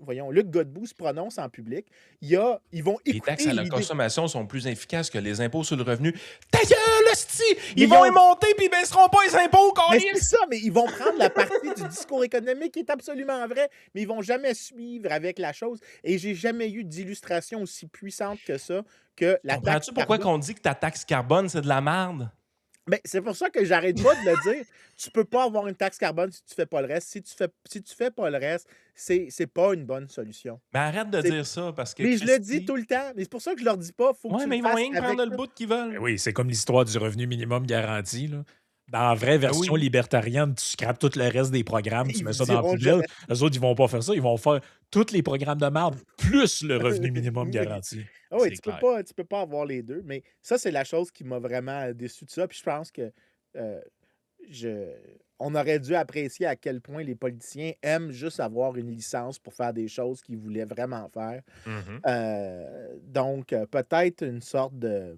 voyons, Luc Godbout se prononce en public, ils vont les taxes à écouter la l'idée. consommation sont plus efficaces que les impôts sur le revenu. Ta gueule, hostie! Mais Ils vont y monter puis ils baisseront pas les impôts, Mais c'est câlisse! ça, mais ils vont prendre la partie du discours économique qui est absolument vrai, mais ils vont jamais suivre avec la chose. Et j'ai jamais eu d'illustration aussi puissante que ça, que la taxe Comprends-tu pourquoi carbone. qu'on dit que ta taxe carbone, c'est de la merde? Ben, c'est pour ça que j'arrête pas de le dire. Tu peux pas avoir une taxe carbone si tu fais pas le reste. Si tu fais pas le reste, c'est pas une bonne solution. Mais arrête de C'est- dire ça parce que Mais je le dis Christy... tout le temps. Mais c'est pour ça que je leur dis pas, faut que Ouais, tu mais le ils vont fasses rien que avec prendre le ça. bout qu'ils Ben veulent. oui, c'est comme l'histoire du revenu minimum garanti, là. Dans la vraie Ben version oui. libertarienne, tu scrapes tout le reste des programmes, tu Ils mets vous ça dans la diront poubelle. jamais. Les autres, ils vont pas faire ça. Ils vont faire tous les programmes de marde plus le revenu minimum Oui. garanti. Ah oui, C'est tu clair. peux pas avoir les deux. Mais ça, c'est la chose qui m'a vraiment déçu de ça. Puis je pense que euh, on aurait dû apprécier à quel point les politiciens aiment juste avoir une licence pour faire des choses qu'ils voulaient vraiment faire. Mhm. Donc, peut-être une sorte de,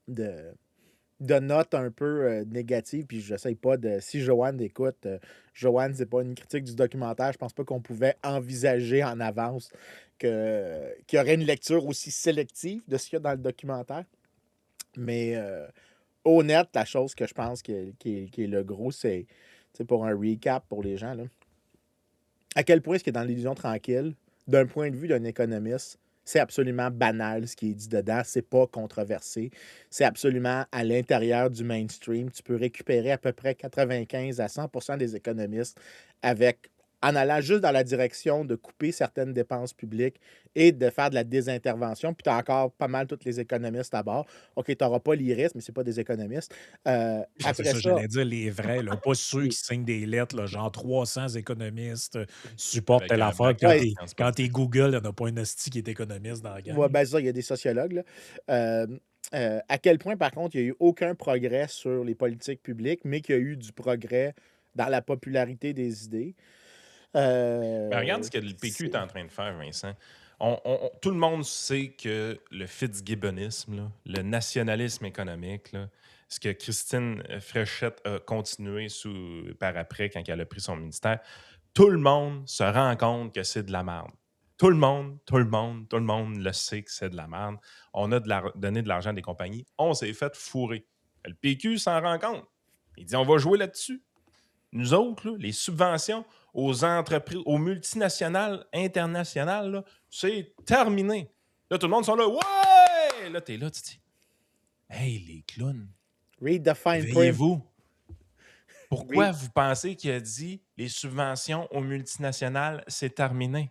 de note un peu négative. Puis je sais pas de. Si Joanne écoute, Joanne, c'est pas une critique du documentaire. Je pense pas qu'on pouvait envisager en avance qu'il y aurait une lecture aussi sélective de ce qu'il y a dans le documentaire. Mais honnête, la chose que je pense qui est le gros, c'est pour un recap pour les gens. Là, à quel point est-ce que dans l'illusion tranquille, d'un point de vue d'un économiste, c'est absolument banal ce qui est dit dedans, c'est pas controversé, c'est absolument à l'intérieur du mainstream. Tu peux récupérer à peu près 95 à 100% des économistes en allant juste dans la direction de couper certaines dépenses publiques et de faire de la désintervention. Puis tu as encore pas mal tous les économistes à bord. OK, tu n'auras pas l'IRIS, mais c'est pas des économistes. C'est Après ça, ça, j'allais dire les vrais, là, pas ceux oui. qui signent des lettres, là, genre 300 économistes supportent Avec telle un affaire. background Ouais, Quand t'es science Google, il n'y en a pas un esti qui est économiste dans la gang. ouais, ben ça, il y a des sociologues. Là. À quel point, par contre, il n'y a eu aucun progrès sur les politiques publiques, mais qu'il y a eu du progrès dans la popularité des idées. Ben, regarde ce que le PQ est C'est- en train de faire, Vincent. Tout le monde sait que le Fitzgibbonisme, là, le nationalisme économique, là, ce que Christine Fréchette a continué par après quand elle a pris son ministère, tout le monde se rend compte que c'est de la merde. Tout le monde le sait que c'est de la merde. On a donné de l'argent à des compagnies. On s'est fait fourrer. Le PQ s'en rend compte. Il dit on va jouer là-dessus. Nous autres, là, les subventions aux entreprises, aux multinationales internationales, là, c'est terminé. Là, tout le monde sont là. Ouais! Là, t'es là, tu dis hey, les clowns, Read the fine print. veillez-vous. Pourquoi Read- vous pensez qu'il a dit les subventions aux multinationales, c'est terminé?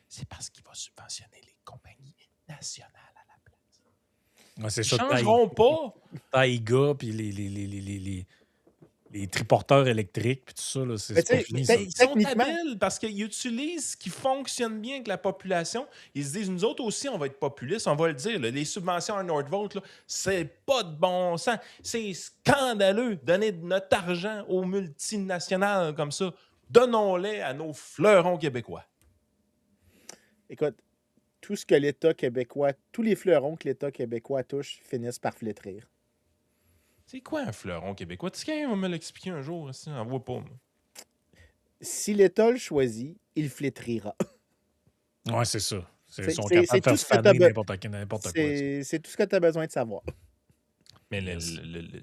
C'est parce qu'il va subventionner les compagnies nationales à la place. Ouais, c'est Ils ça, changeront pas. Taiga, puis les triporteurs électriques, puis tout ça, là, Mais c'est tu pas sais, fini, ça. Ils sont techniquement, habiles parce qu'ils utilisent ce qui fonctionne bien avec la population. Ils se disent, nous autres aussi, on va être populistes, on va le dire. Là, les subventions à Nordvolt, là, c'est pas de bon sens. C'est scandaleux. Donner de notre argent aux multinationales comme ça. Donnons-les à nos fleurons québécois. écoute, tout ce que l'État québécois, tous les fleurons que l'État québécois touche finissent par flétrir. C'est quoi un fleuron québécois? Tu sais, quelqu'un va me l'expliquer un jour, si on voit pas. Moi. Si l'État le choisit, il flétrira. Ouais, c'est ça. Ils sont C'est capables de tout faire ce que tu faner as n'importe quoi. Ça. C'est tout ce que tu as besoin de savoir. Mais Yes.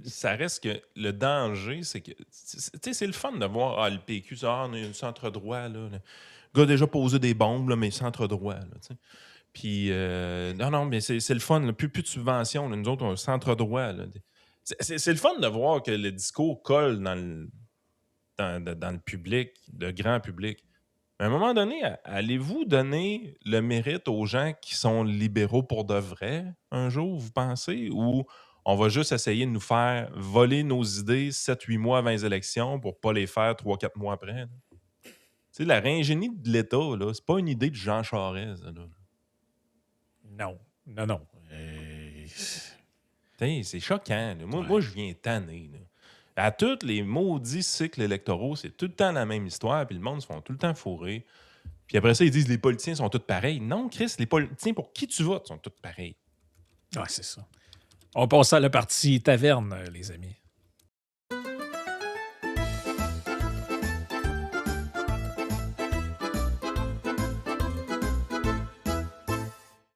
ça reste que le danger, c'est que. Tu sais, c'est le fun de voir le PQ, ça, on a un centre-droit, là. Le gars a déjà posé des bombes, là, mais centre-droit, là, tu sais. Puis, non, mais c'est le fun, là. Plus de subventions, là. Nous autres, on a un centre-droit, là. C'est le fun de voir que le discours colle dans le public, le grand public. Mais à un moment donné, allez-vous donner le mérite aux gens qui sont libéraux pour de vrai un jour, vous pensez? Ou on va juste essayer de nous faire voler nos idées 7-8 mois avant les élections pour pas les faire 3-4 mois après? Là? sais, la réingénie de l'État, là, c'est pas une idée de Jean Charest, ça, là. Non, non, non. T'sais, c'est choquant. Là. Moi, Ouais. moi, je viens tanner. Là. À tous les maudits cycles électoraux, c'est tout le temps la même histoire, puis le monde se font tout le temps fourrer. Puis après ça, ils disent les politiciens sont tous pareils. Non, Chris, les politiciens pour qui tu votes sont tous pareils. Ouais, c'est ça. On passe à la partie taverne, les amis.